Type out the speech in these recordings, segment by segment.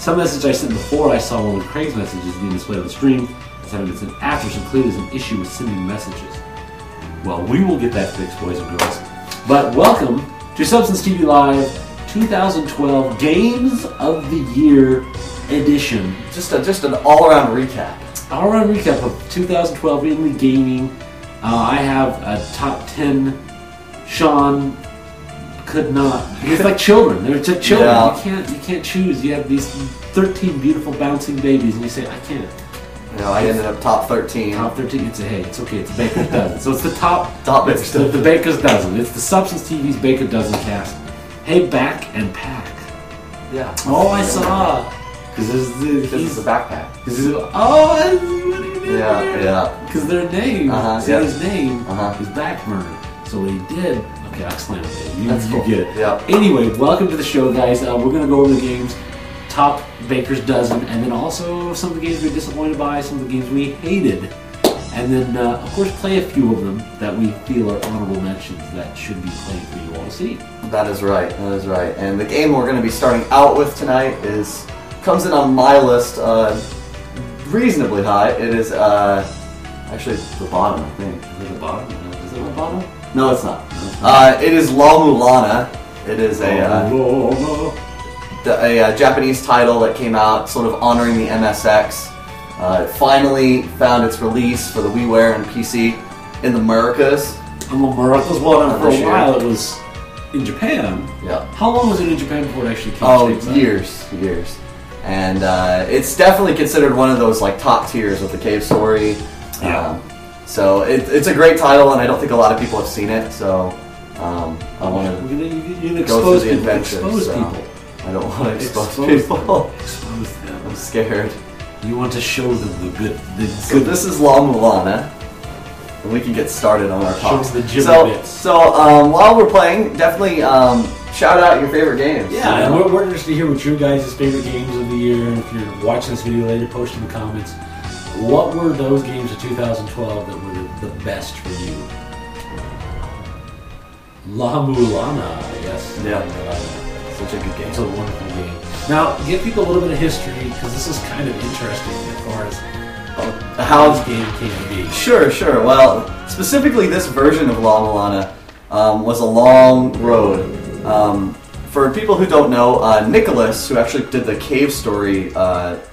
Some message I sent before I saw one of Craig's messages being displayed on the stream. Said it's an after, so clearly there's an issue with sending messages. Well, we will get that fixed, boys and girls. But welcome to Substance TV Live 2012 Games of the Year edition. Just an all-around recap. All-around recap of 2012 indie gaming. I have a top 10. Shawn could not. It's like children. They're just children. Yeah. You can't choose. You have these 13 beautiful bouncing babies, and you say, I can't. You know, I ended up top 13. Top 13. It's it's okay. It's a Baker's Dozen. So it's the top Baker's Dozen. The Baker's Dozen. It's the Substance TV's Baker's Dozen cast. Hey, back and pack. Yeah. Oh, I saw. Because this is a backpack. Yeah. Because their name, his name is Backburner. So what he did. Okay, I'll explain it. You get it. Yeah. Anyway, welcome to the show, guys. We're going to go over the games. Top Baker's Dozen, and then also some of the games we were disappointed by, some of the games we hated, and then of course play a few of them that we feel are honorable mentions that should be played for you all to see. That is right. That is right. And the game we're going to be starting out with tonight comes in on my list reasonably high. It is actually the bottom, I think. Is it the bottom? Is it the bottom? No, it's not. It is La Mulana. It is a Japanese title that came out sort of honoring the MSX. It finally found its release for the WiiWare and PC in the Americas. In the Americas? Well, for a while it was in Japan. Yeah. How long was it in Japan before it actually came stateside? Years. And it's definitely considered one of those like top tiers with the Cave Story. Yeah. So it's a great title, and I don't think a lot of people have seen it. So I want to go through the adventure. People. I don't want to expose people. Expose them. I'm scared. You want to show them the good. So this is La Mulana, and we can get started on our talks. Show the bits. So while we're playing, definitely shout out your favorite games. Yeah, and we're interested to hear what your guys' favorite games of the year, and if you're watching this video later, post in the comments. What were those games of 2012 that were the best for you? La Mulana, yes. Yeah. Such a good game. It's a wonderful game. Now, give people a little bit of history, because this is kind of interesting as far as how this game came to be. Sure. Well, specifically this version of La Mulana was a long road. For people who don't know, Nicholas, who actually did the Cave Story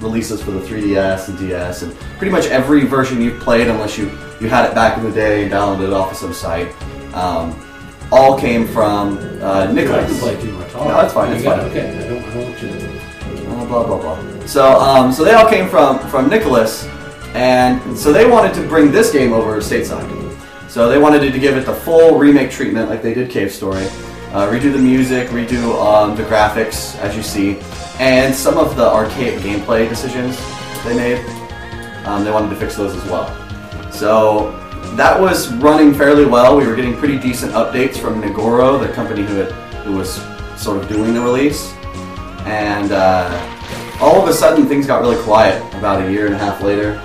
releases for the 3DS and DS, and pretty much every version you've played, unless you had it back in the day and downloaded it off of some site, all came from Nicholas. I can play too much. No, that's fine. That's fine. Okay, I don't want you to. Blah blah blah. So they all came from Nicholas, and so they wanted to bring this game over stateside. So they wanted to give it the full remake treatment, like they did Cave Story. Redo the music, redo the graphics, as you see, and some of the archaic gameplay decisions they made. They wanted to fix those as well. So that was running fairly well. We were getting pretty decent updates from Nagoro, the company who was sort of doing the release. And all of a sudden, things got really quiet about a year and a half later.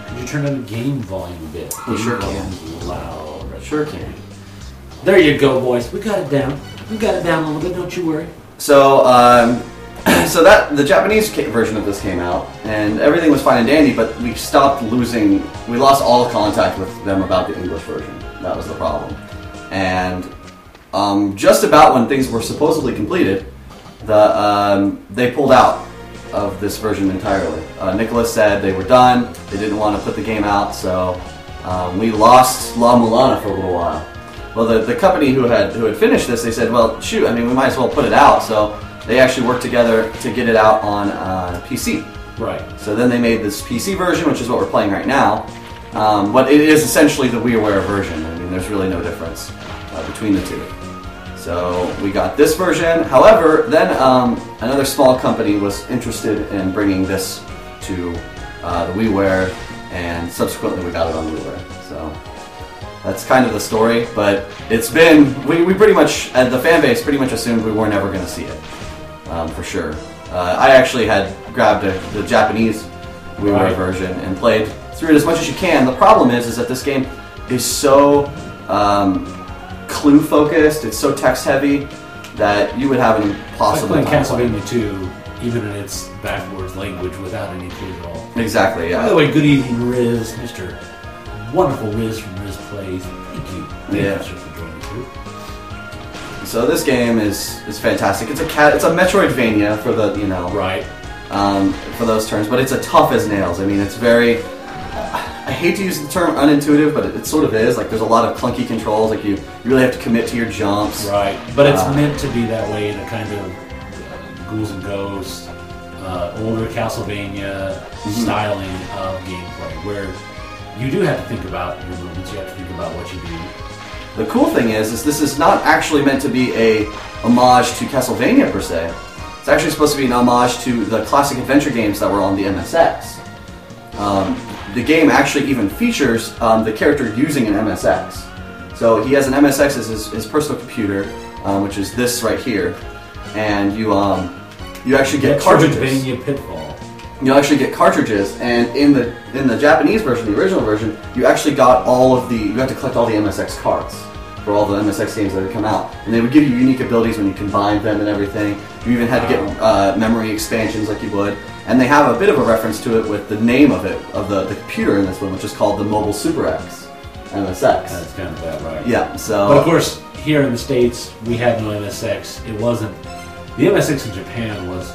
Could you turn down the game volume a bit? We sure can. Loud. Sure can. There you go, boys. We got it down. We got it down a little bit. Don't you worry. So, so that the Japanese version of this came out, and everything was fine and dandy. But we stopped losing. We lost all contact with them about the English version. That was the problem. And just about when things were supposedly completed, they pulled out of this version entirely. Nicholas said they were done. They didn't want to put the game out, so we lost La Mulana for a little while. Well, the company who had finished this, they said, well, shoot, I mean, we might as well put it out. So they actually worked together to get it out on PC. Right. So then they made this PC version, which is what we're playing right now. But it is essentially the WiiWare version. I mean, there's really no difference between the two. So we got this version. However, then another small company was interested in bringing this to the WiiWare, and subsequently we got it on WiiWare. So that's kind of the story, but it's been, we pretty much, the fan base pretty much assumed we weren't ever going to see it, for sure. I actually had grabbed the Japanese WiiWare version and played through it as much as you can. The problem is that this game is so clue focused, it's so text heavy, that you would have an impossible time. Like Castlevania 2 even in its backwards language without any clue at all. Exactly, yeah. By the way, good evening, Riz, Mr. Wonderful Riz from Riz Plays. Thank you. Thank you for joining too. So this game is fantastic. It's a Metroidvania for the right. For those terms, but it's a tough as nails. I mean, it's very. I hate to use the term unintuitive, but it sort of is. Like, there's a lot of clunky controls. Like, you really have to commit to your jumps. Right, but it's meant to be that way in a kind of Ghouls and Ghosts, older Castlevania styling of gameplay, where you do have to think about your movements. You have to think about what you do. The cool thing is this is not actually meant to be a homage to Castlevania per se. It's actually supposed to be an homage to the classic adventure games that were on the MSX. The game actually even features the character using an MSX. So he has an MSX as his personal computer, which is this right here, and you actually get cartridges. Metroidvania Pitfall. You actually get cartridges, and in the Japanese version, the original version, you actually got you had to collect all the MSX cards for all the MSX games that had come out, and they would give you unique abilities when you combined them and everything. You even had to get memory expansions like you would, and they have a bit of a reference to it with the name of the computer in this one, which is called the Mobile Super X MSX. That's kind of that, right? Yeah. So, but of course, here in the States, we had no MSX. It wasn't the MSX in Japan was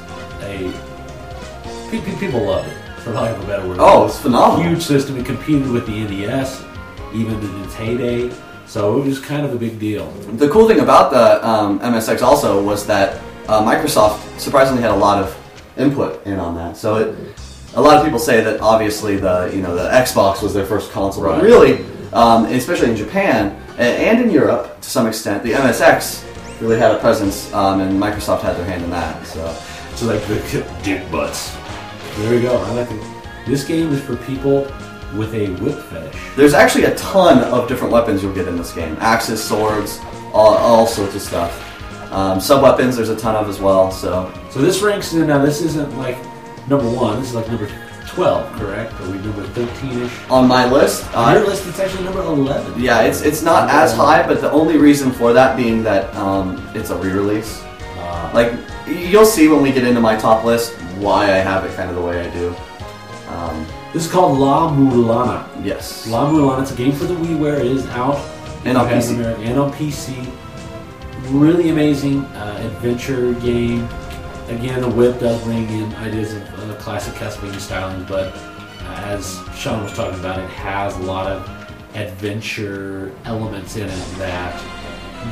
people loved it, for lack of a better word. Oh, it's phenomenal. Huge system. It competed with the NES, even in its heyday. So it was kind of a big deal. The cool thing about the MSX also was that Microsoft surprisingly had a lot of input in on that. So a lot of people say that obviously the Xbox was their first console, right. But really, especially in Japan and in Europe to some extent, the MSX really had a presence, and Microsoft had their hand in that. So like the dick butts. There we go. I like it. This game is for people with a whip fetish. There's actually a ton of different weapons you'll get in this game. Axes, swords, all sorts of stuff. Sub-weapons there's a ton of as well. So this ranks in, now this isn't like number 1, this is like number 12, correct? Are we number 13-ish? On my list? On your list it's actually number 11. Yeah, it's not as high, but the only reason for that being that it's a re-release. Like, you'll see when we get into my top list why I have it kind of the way I do. This is called La Mulana. Yes. La Mulana. It's a game for the WiiWare. It is out. And on PC. And on PC. Really amazing adventure game. Again, the whip does bring in ideas of classic Castlevania styling, but as Shawn was talking about, it has a lot of adventure elements in it that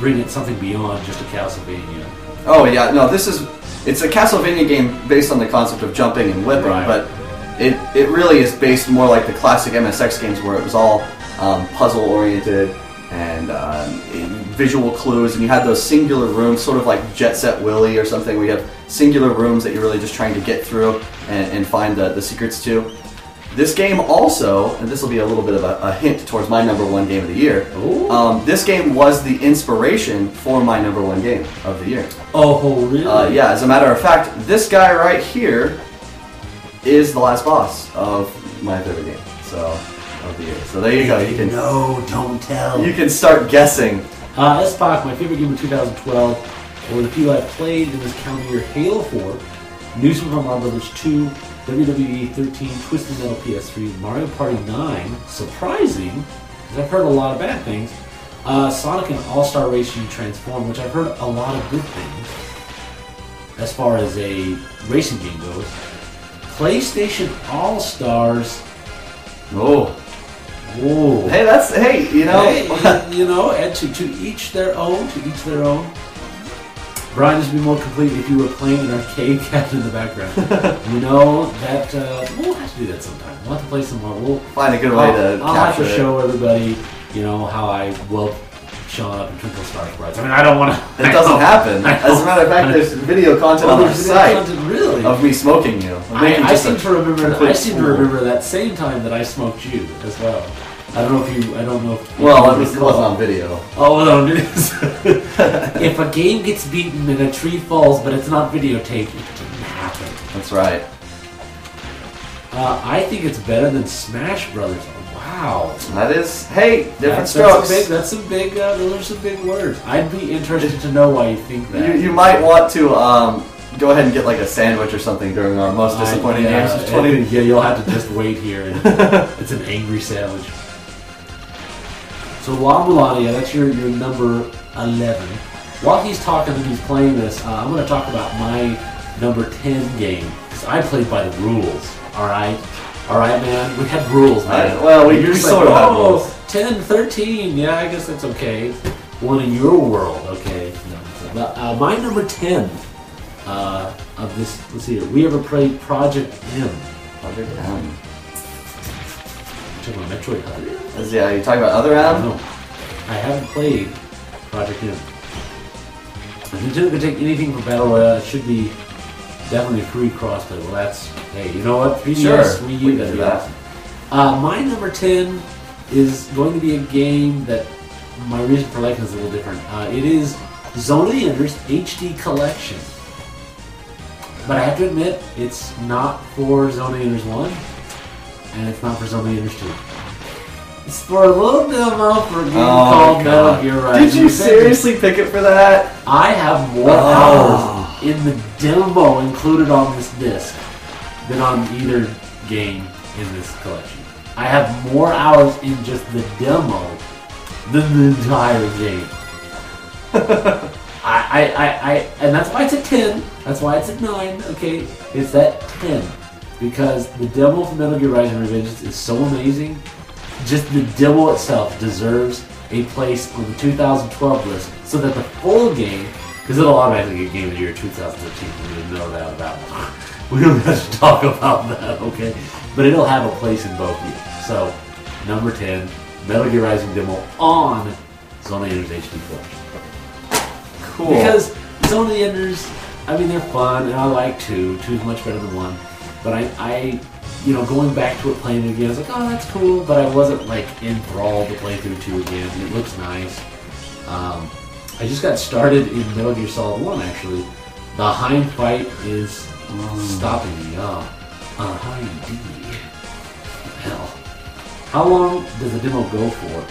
bring it something beyond just a Castlevania. Oh yeah, no, it's a Castlevania game based on the concept of jumping and whipping, right. But it really is based more like the classic MSX games where it was all puzzle oriented and visual clues, and you had those singular rooms, sort of like Jet Set Willy or something, where you have singular rooms that you're really just trying to get through and find the secrets to. This game also, and this will be a little bit of a hint towards my number 1 game of the year, this game was the inspiration for my number 1 game of the year. Oh, really? Yeah, as a matter of fact, this guy right here is the last boss of my favorite game of the year. So there you go. You can don't tell. You can start guessing. S-Pac, my favorite game of 2012, or the few I played in this calendar year: Halo 4, New Super Mario Bros. 2, WWE 13, Twisted Metal PS3, Mario Party 9, surprising, because I've heard a lot of bad things, Sonic and All-Star Racing Transform, which I've heard a lot of good things, as far as a racing game goes, PlayStation All-Stars. Oh. Whoa. Hey, and to each their own, Brian, this would be more complete if you were playing an arcade cat in the background. We'll have to do that sometime. We'll have to play some more. We'll find a good way to I'll capture have to show everybody, how I woke Shawn up in Twinkle Star Sprites. I mean, I don't want to. It doesn't happen. As a matter of fact, there's video content on our site of me smoking you. I seem to remember that same time that I smoked you as well. I don't know if you. Well, it wasn't on video. Oh, no, it is. If a game gets beaten and a tree falls, but it's not videotaped, it didn't happen. That's right. I think it's better than Smash Brothers. Wow. That is, different strokes. Those are some big words. I'd be interested to know why you think that. You might want to go ahead and get like a sandwich or something during our most disappointing games of 20. Yeah, you'll have to just wait here. And it's an angry sandwich. So La Mulania, that's your number 11. While he's talking and he's playing this, I'm going to talk about my number 10 game. Because I played by the rules, alright? Alright, man? We had rules, man. Well, we sort of have rules. 10, 13, yeah, I guess that's okay. One in your world, okay. No, my number 10 of this, let's see here. We ever played Project M. Project M. You're talking about Metroid Other? Yeah, you talking about Other M? No, I haven't played Project M. If Nintendo could take anything from Battle Royale, it should be definitely free crossplay. Well, that's, hey, you know what? 3DS, sure, Wii U, that'd be awesome. My number 10 is going to be a game that my reason for liking is a little different. It is Zone of the Enders HD Collection. But I have to admit, it's not for Zone of the Enders 1, and it's not for Zone of the Enders 2. It's for a little demo for a game called Metal Gear Rising. Did you seriously pick it for that? I have more hours in the demo included on this disc than on either game in this collection. I have more hours in just the demo than the entire game. And that's why it's at 10. That's why it's at 9. Okay, it's at 10 because the demo for Metal Gear Rising: Revengeance is so amazing. Just the demo itself deserves a place on the 2012 list, so that the full game, because it'll automatically get Game of the Year 2013. We didn't know that about it. We don't have to talk about that, okay? But it'll have a place in both years. So, number 10, Metal Gear Rising demo on Zone of the Enders HD Collection. Cool. Because Zone of the Enders, I mean, they're fun, and I like 2. 2 is much better than 1. But I you know, going back to it, playing it again, I was like, oh, that's cool. But I wasn't, like, enthralled to play through 2 again. It looks nice. I just got started in Metal Gear Solid 1, actually. The hind fight is stopping me. Hind D. Hell. How long does the demo go for?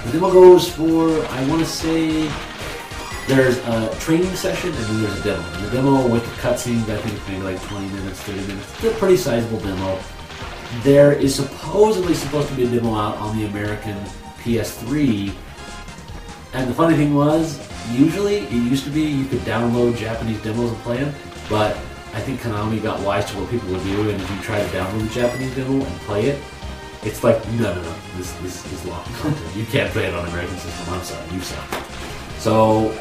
The demo goes for, I want to say, there's a training session and then there's a demo. And the demo with the cutscenes, I think it's maybe like 20 minutes, 30 minutes. It's a pretty sizable demo. There is supposedly supposed to be a demo out on the American PS3. And the funny thing was, usually, it used to be you could download Japanese demos and play them, but I think Konami got wise to what people would do, and if you try to download the Japanese demo and play it, it's like, no, this is locked content. You can't play it on American system. I'm sorry, you suck. So,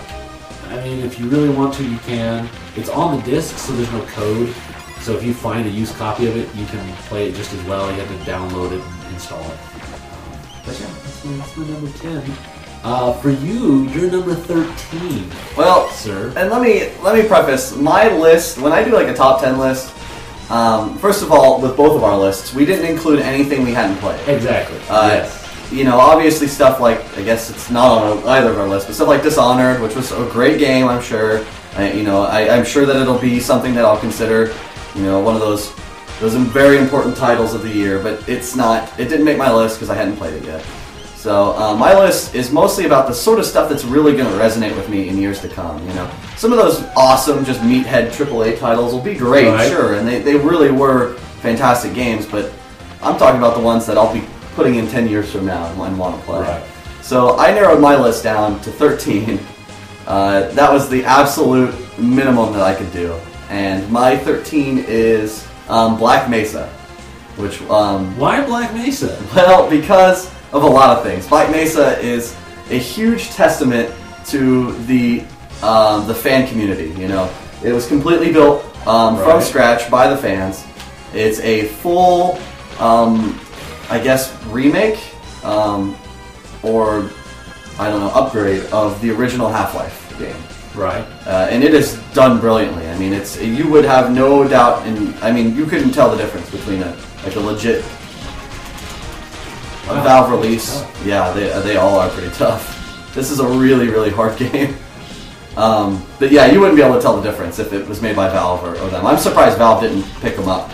I mean, if you really want to, you can. It's on the disc, so there's no code. So if you find a used copy of it, you can play it just as well. You have to download it and install it. But yeah, that's my number 10. For you, you're number 13. Well, sir. And let me preface my list. When I do like a top 10 list, first of all, with both of our lists, we didn't include anything we hadn't played. Exactly. Yes. You know, obviously stuff like, I guess it's not on either of our lists, but stuff like Dishonored, which was a great game, I'm sure. I'm sure that it'll be something that I'll consider, you know, one of those very important titles of the year, but it's not. It didn't make my list because I hadn't played it yet. So my list is mostly about the sort of stuff that's really going to resonate with me in years to come. You know, some of those awesome, just meathead AAA titles will be great, right. Sure, and they really were fantastic games. But I'm talking about the ones that I'll be putting in 10 years from now and want to play. Right. So I narrowed my list down to 13. That was the absolute minimum that I could do, and my 13 is Black Mesa, which why Black Mesa? Well, because of a lot of things. Black Mesa is a huge testament to the fan community. You know, it was completely built from scratch by the fans. It's a full, I guess, remake or I don't know, upgrade of the original Half-Life game. Right. And it is done brilliantly. I mean, you would have no doubt you couldn't tell the difference between a legit Valve release. Yeah, they all are pretty tough. This is a really, really hard game. But yeah, you wouldn't be able to tell the difference if it was made by Valve or them. I'm surprised Valve didn't pick them up.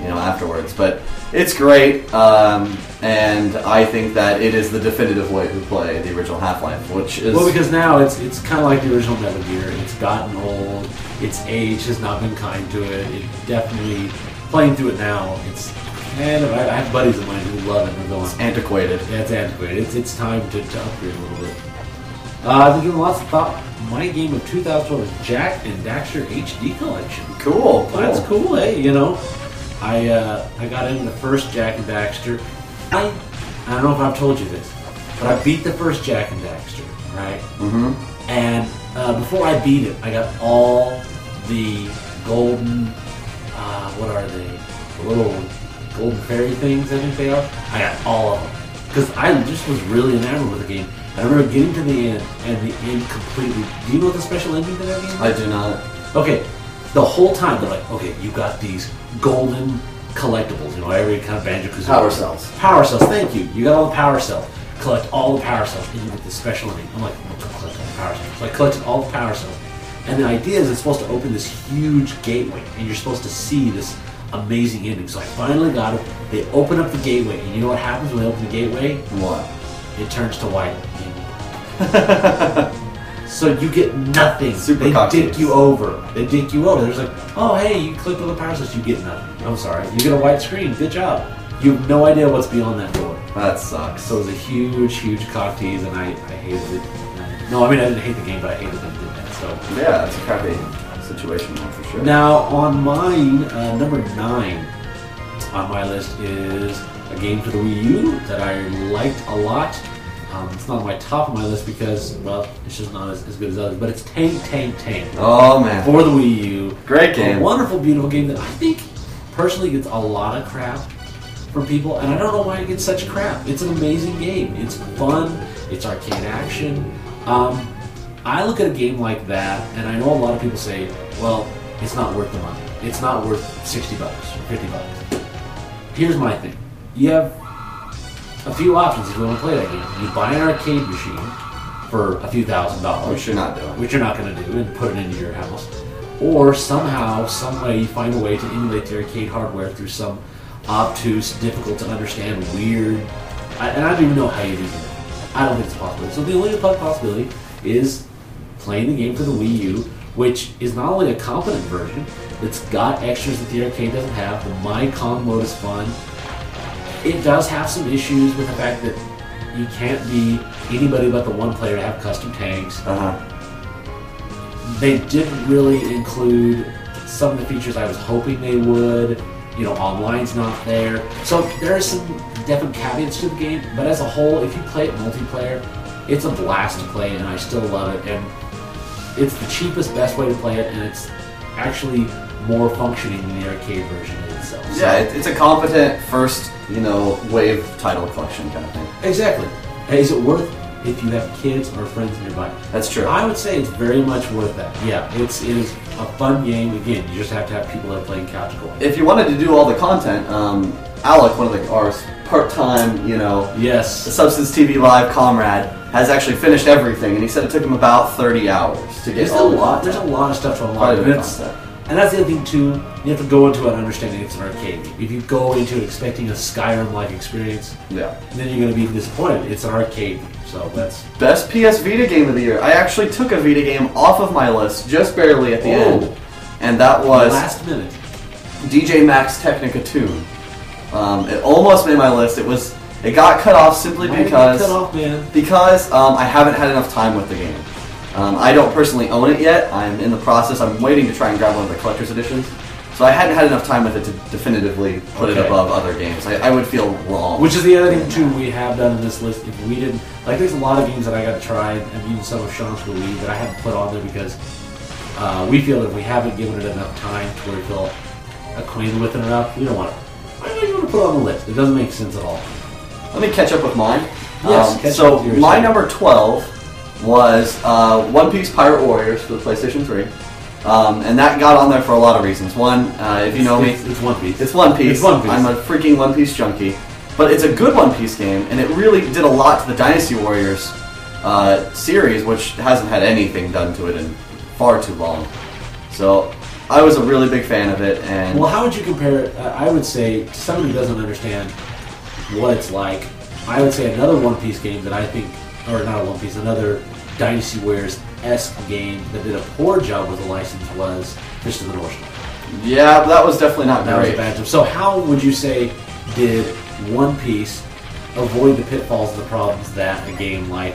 afterwards. But it's great, and I think that it is the definitive way to play the original Half-Life, which is... Well, because now it's kind of like the original Metal Gear. It's gotten old. Its age has not been kind to it. It definitely, playing through it now, it's kind of... I have buddies of mine who love it and are going... It's antiquated. Yeah, it's antiquated. It's time to upgrade a little bit. I've been giving lots of thought. My game of 2012 is Jak and Daxter HD Collection. Cool. That's cool, hey, I got into the first Jak and Daxter. I don't know if I've told you this, but I beat the first Jak and Daxter, right? Mm-hmm. And before I beat it, I got all the golden, what are they? The little golden fairy things, I think they are. I got all of them. Because I just was really enamored with the game. I remember getting to the end, and the end completely... Do you know what the special ending to that game is? I do not. Okay, the whole time they're like, okay, you got these golden collectibles, every kind of Banjo-Kazooie. Power cells. Power cells, thank you. You got all the power cells. Collect all the power cells, and you get the special ending. I'm like, I'm going to collect all the power cells. So I collected all the power cells. And the idea is it's supposed to open this huge gateway, and you're supposed to see this amazing ending. So I finally got it. They open up the gateway, and you know what happens when they open the gateway? What? It turns to white. So you get nothing. They dick you over. There's like, oh hey, you clicked on the power cells, you get nothing. I'm sorry. You get a white screen. Good job. You have no idea what's beyond that door. That sucks. So it was a huge cock tease, and I hated it. No, I mean I didn't hate the game, but I hated that it did that. So yeah, it's a crappy situation for sure. Now on mine, number 9 on my list is a game for the Wii U that I liked a lot. It's not on my top of my list because, well, it's just not as good as others, but it's Tank Tank Tank. Oh, man. For the Wii U. Great game. A wonderful, beautiful game that I think, personally, gets a lot of crap from people, and I don't know why it gets such crap. It's an amazing game. It's fun. It's arcade action. I look at a game like that, and I know a lot of people say, well, it's not worth the money. It's not worth $60 or $50. Here's my thing. You have a few options if you want to play that game. You buy an arcade machine for a few $1,000s. Which you're not doing. Which you're not going to do, and put it into your house. Or somehow, some way, you find a way to emulate the arcade hardware through some obtuse, difficult to understand, weird... and I don't even know how you do it. I don't think it's possible. So the only possibility is playing the game for the Wii U, which is not only a competent version, it's got extras that the arcade doesn't have. The My Kong mode is fun. It does have some issues with the fact that you can't be anybody but the one player to have custom tanks. They didn't really include some of the features I was hoping they would. Online's not there. So there are some definite caveats to the game, but as a whole, if you play it multiplayer, it's a blast to play, and I still love it. And it's the cheapest, best way to play it, and it's actually more functioning than the arcade version itself. So, yeah, it's a competent first, wave title collection kind of thing. Exactly. Is it worth if you have kids or friends nearby? That's true. I would say it's very much worth that. Yeah, it is a fun game. Again, you just have to have people that are playing couch co-op. If you wanted to do all the content, Alec, one of our part-time, yes, Substance TV Live comrade, has actually finished everything, and he said it took him about 30 hours to get all the content. There's a lot of stuff to unlock. And that's the other thing too, you have to go into it understanding it's an arcade. If you go into it expecting a Skyrim-like experience, then you're going to be disappointed. It's an arcade, so that's... Best PS Vita game of the year. I actually took a Vita game off of my list, just barely at the end, and that was... Last minute. DJ Max Technica Tune. It almost made my list. It got cut off simply because... Cut off, man? Because I haven't had enough time with the game. I don't personally own it yet. I'm in the process. I'm waiting to try and grab one of the collector's editions. So I hadn't had enough time with it to definitively put it above other games. I would feel wrong. Which is the other thing, too, we have done in this list. If we didn't... there's a lot of games that I got to try, and even some of Shawn's for Wii that I haven't put on there because we feel that if we haven't given it enough time to where we feel acquainted with it enough, we don't want to... Why do you want to put it on the list? It doesn't make sense at all. Let me catch up with mine. Yes, so my number 12 was One Piece Pirate Warriors for the PlayStation 3. And that got on there for a lot of reasons. One, if you know me... It's One Piece. It's One Piece. It's One Piece. I'm a freaking One Piece junkie. But it's a good One Piece game, and it really did a lot to the Dynasty Warriors series, which hasn't had anything done to it in far too long. So, I was a really big fan of it. And well, how would you compare it? I would say, to somebody who doesn't understand what it's like, I would say another One Piece game that I think, or not a One Piece, another Dynasty Warriors-esque game that did a poor job with the license was Fist of the North Star. Yeah, that was definitely not That was a great. bad job. So how would you say did One Piece avoid the pitfalls and the problems that a game like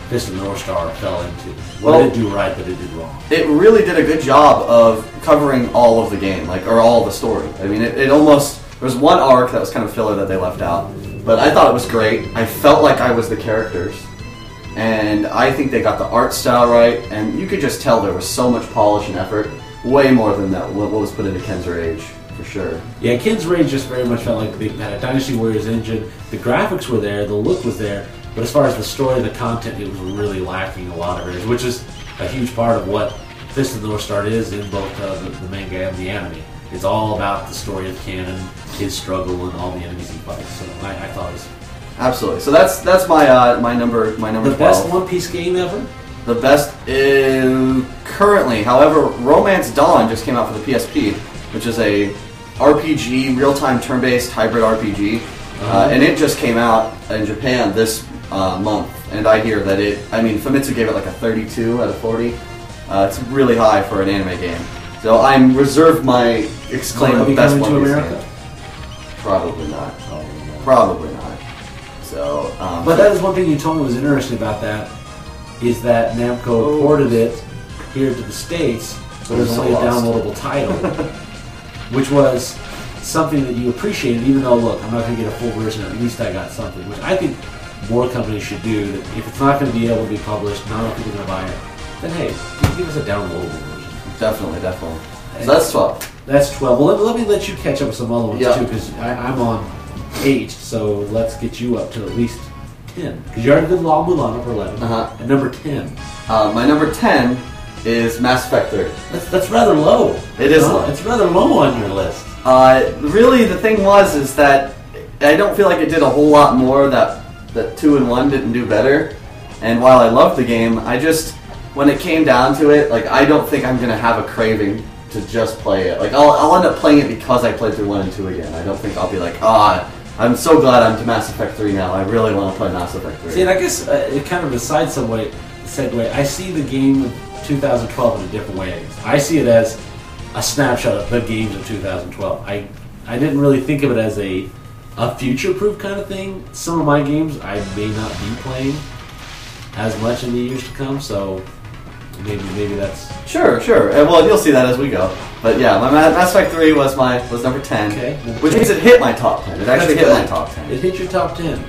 Fist of the North Star fell into? What did it do right that it did wrong? It really did a good job of covering all of the game, or all of the story. I mean, it almost, there was one arc that was kind of filler that they left out, but I thought it was great. I felt like I was the characters, and I think they got the art style right, and you could just tell there was so much polish and effort, way more than that what was put into Ken's Rage, for sure. Yeah, Kid's Rage just very much felt like they had a Dynasty Warriors engine. The graphics were there, the look was there, but as far as the story, the content, it was really lacking a lot of areas, which is a huge part of what Fist of the North Star is in both the manga and the anime. It's all about the story of Ken and his struggle and all the enemies he fights. So I thought it was Absolutely. So that's my number the 12. best One Piece game ever. The best is currently, however, Romance Dawn just came out for the PSP, which is a RPG, real-time turn-based hybrid RPG, and it just came out in Japan this month. And I hear that Famitsu gave it like a 32 out of 40. It's really high for an anime game. So I'm reserved my exclaim of best One Piece game. Probably not. Probably not. So, but that is one thing you told me was interesting about that, is that Namco ported it here to the States, but it was only a downloadable title, which was something that you appreciated, even though, look, I'm not going to get a full version, at least I got something, which I think more companies should do. That if it's not going to be able to be published, not enough people are going to buy it, then hey, give us a downloadable version. Definitely. So that's 12. That's 12. Well, let me let you catch up with some other ones, Yeah. too, because I'm on 8, so let's get you up to at least 10. Because you already did La Mulana for 11. And number 10. My number 10 is Mass Effect 3. That's rather low. It is low. It's rather low on your list. Really, the thing is that I don't feel like it did a whole lot more that 2 and 1 didn't do better. And while I loved the game, when it came down to it, like, I don't think I'm going to have a craving to just play it. Like, I'll end up playing it because I played through 1 and 2 again. I don't think I'll be like, I'm so glad I'm to Mass Effect 3 now. I really want to play Mass Effect 3. See, and I guess it kind of aside segue, I see the game of 2012 in a different way. I see it as a snapshot of the games of 2012. I didn't really think of it as a future-proof kind of thing. Some of my games I may not be playing as much in the years to come, so maybe that's... Sure. Well, you'll see that as we go. But yeah, my Mass Effect 3 was number 10, Okay. which means it hit my top 10. It actually hit my top 10. It hit your top 10.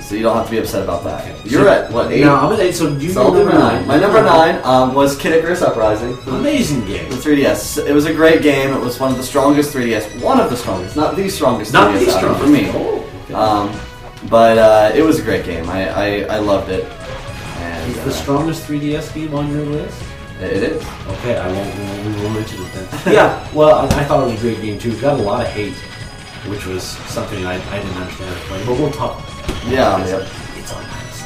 So you don't have to be upset about that. Okay. You're at, what, 8? No, I'm at 8, so you So go number 9. My number 9 was Kid Icarus Uprising. Amazing game. The 3DS. It was a great game. It was one of the strongest 3DS. One of the strongest, not the strongest. Not 3DS the out strongest. for me. Oh, okay. But it was a great game. I loved it. And, Is the strongest 3DS game on your list? It is. Okay, we won't mention it then. Yeah, well, I thought it was a great game too. It got a lot of hate, which was something I didn't understand at the time, but we'll talk. Yeah. It's on my list.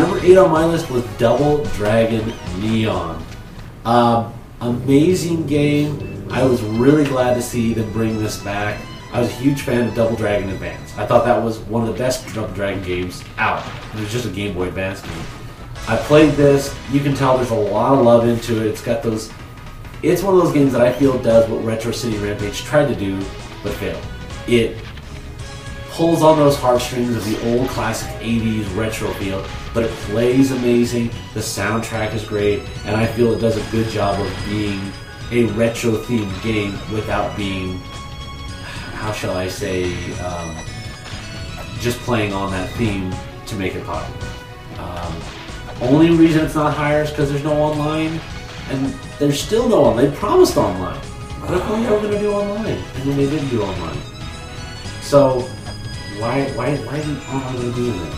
Number 8 on my list was Double Dragon Neon. Amazing game. I was really glad to see them bring this back. I was a huge fan of Double Dragon Advance. I thought that was one of the best Double Dragon games out. It was just a Game Boy Advance game. I played this. You can tell there's a lot of love into it. It's got those... It's one of those games that I feel does what Retro City Rampage tried to do, but failed. It pulls on those heartstrings of the old classic 80s retro feel, but it plays amazing. The soundtrack is great, and I feel it does a good job of being a retro-themed game without being, how shall I say, just playing on that theme to make it popular. Only reason it's not higher is because there's no online, and there's still no online. They promised online. What if we were going to do online? And then they didn't do online. So, why isn't online doing that?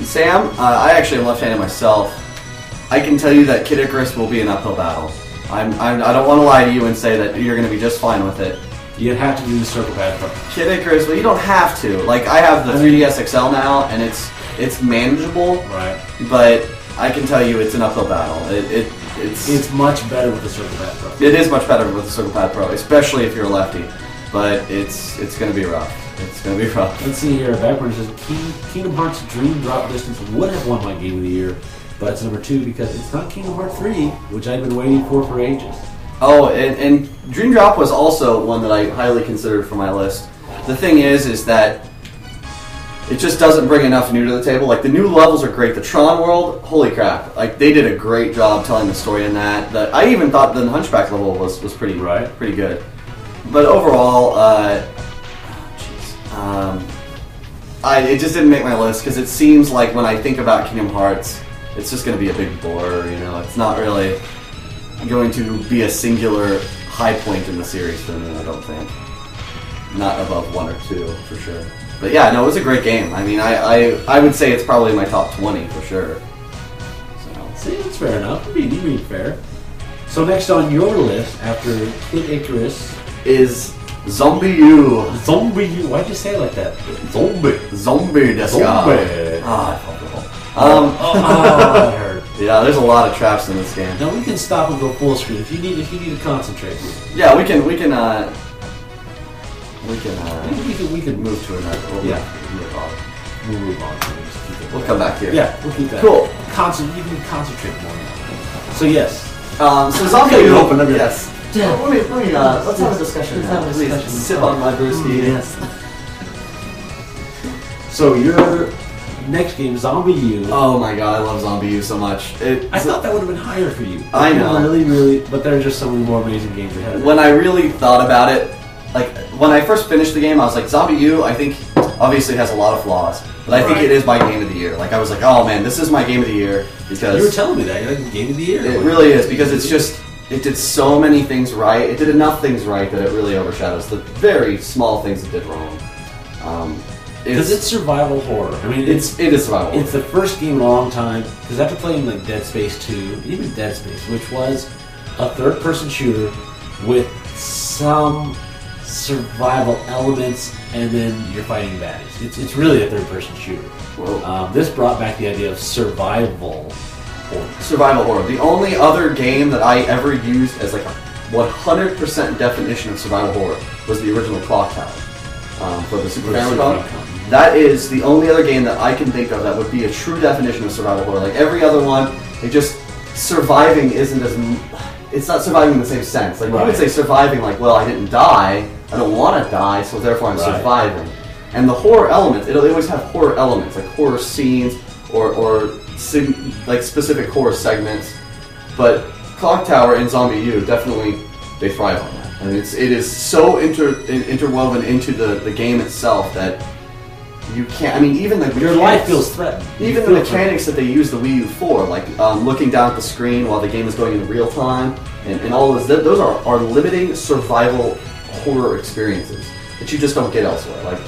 Sam, I actually am left-handed myself. I can tell you that Kid Icarus will be an uphill battle. I don't want to lie to you and say that you're going to be just fine with it. You'd have to do the circle back part. Kid Icarus, well, you don't have to. Like, I have the 3DS XL now, and it's manageable. Right. But I can tell you it's an uphill battle. It's much better with the Circle Pad Pro. It is much better with the Circle Pad Pro, especially if you're a lefty. But it's going to be rough. It's going to be rough. Let's see here. Backwards says Kingdom Hearts Dream Drop Distance would have won my Game of the Year, but it's number 2 because it's not Kingdom Hearts 3, which I've been waiting for ages. Oh, and Dream Drop was also one that I highly considered for my list. The thing is that it just doesn't bring enough new to the table. Like, the new levels are great. The Tron world, holy crap. Like, they did a great job telling the story in that. I even thought the Hunchback level was pretty good. But overall, it just didn't make my list because it seems like when I think about Kingdom Hearts, it's just going to be a big blur, you know? It's not really going to be a singular high point in the series for me, I don't think. Not above 1 or 2, for sure. But yeah, no, it was a great game. I mean, I would say it's probably in my top 20 for sure. So. See, that's fair enough. You being fair. So next on your list, after Kid Icarus, is Zombie U. Zombie U. Why'd you say it like that? Zombie desu ka. I felt that hurt. Yeah, there's a lot of traps in this game. Now we can stop and go full screen if you need to concentrate. Yeah, we can move to another. We'll move on. We'll come back here. Yeah, we'll keep that. Cool. You can concentrate more now. So yes. So Zombie U. Yes. Yeah. Let's have a discussion. Please sip on my brewski. Yes. So your next game, Zombie U. Oh my god, I love Zombie U so much. I thought that would have been higher for you. I know. Really, but there are just so many more amazing games ahead of it. When I really thought about it, like when I first finished the game, I was like, Zombie U, I think obviously has a lot of flaws, but I think it is my game of the year. Like I was like, oh man, this is my game of the year because you were telling me that you're like game of the year. It really is because it's just. It did so many things right. It did enough things right that it really overshadows the very small things it did wrong. Because it's survival horror. I mean, it is survival horror. It's the first game in a long time. Because after playing like Dead Space 2, even Dead Space, which was a third-person shooter with some survival elements, and then you're fighting baddies. It's really a third-person shooter. This brought back the idea of survival. Survival horror. The only other game that I ever used as like a 100% definition of survival horror was the original Clock Tower for the Super Famicom. That is the only other game that I can think of that would be a true definition of survival horror. Like every other one, it just surviving isn't as it's not surviving in the same sense. Like you would say surviving, like well, I didn't die, I don't want to die, so therefore I'm surviving. And the horror elements, they always have horror elements, like horror scenes or like specific horror segments, but Clock Tower and Zombie U definitely they thrive on that. And it is so interwoven into the game itself that you can't. I mean, even your life feels threatened. Even the mechanics that they use the Wii U for, like looking down at the screen while the game is going in real time, and all of this, those are limiting survival horror experiences that you just don't get elsewhere. Like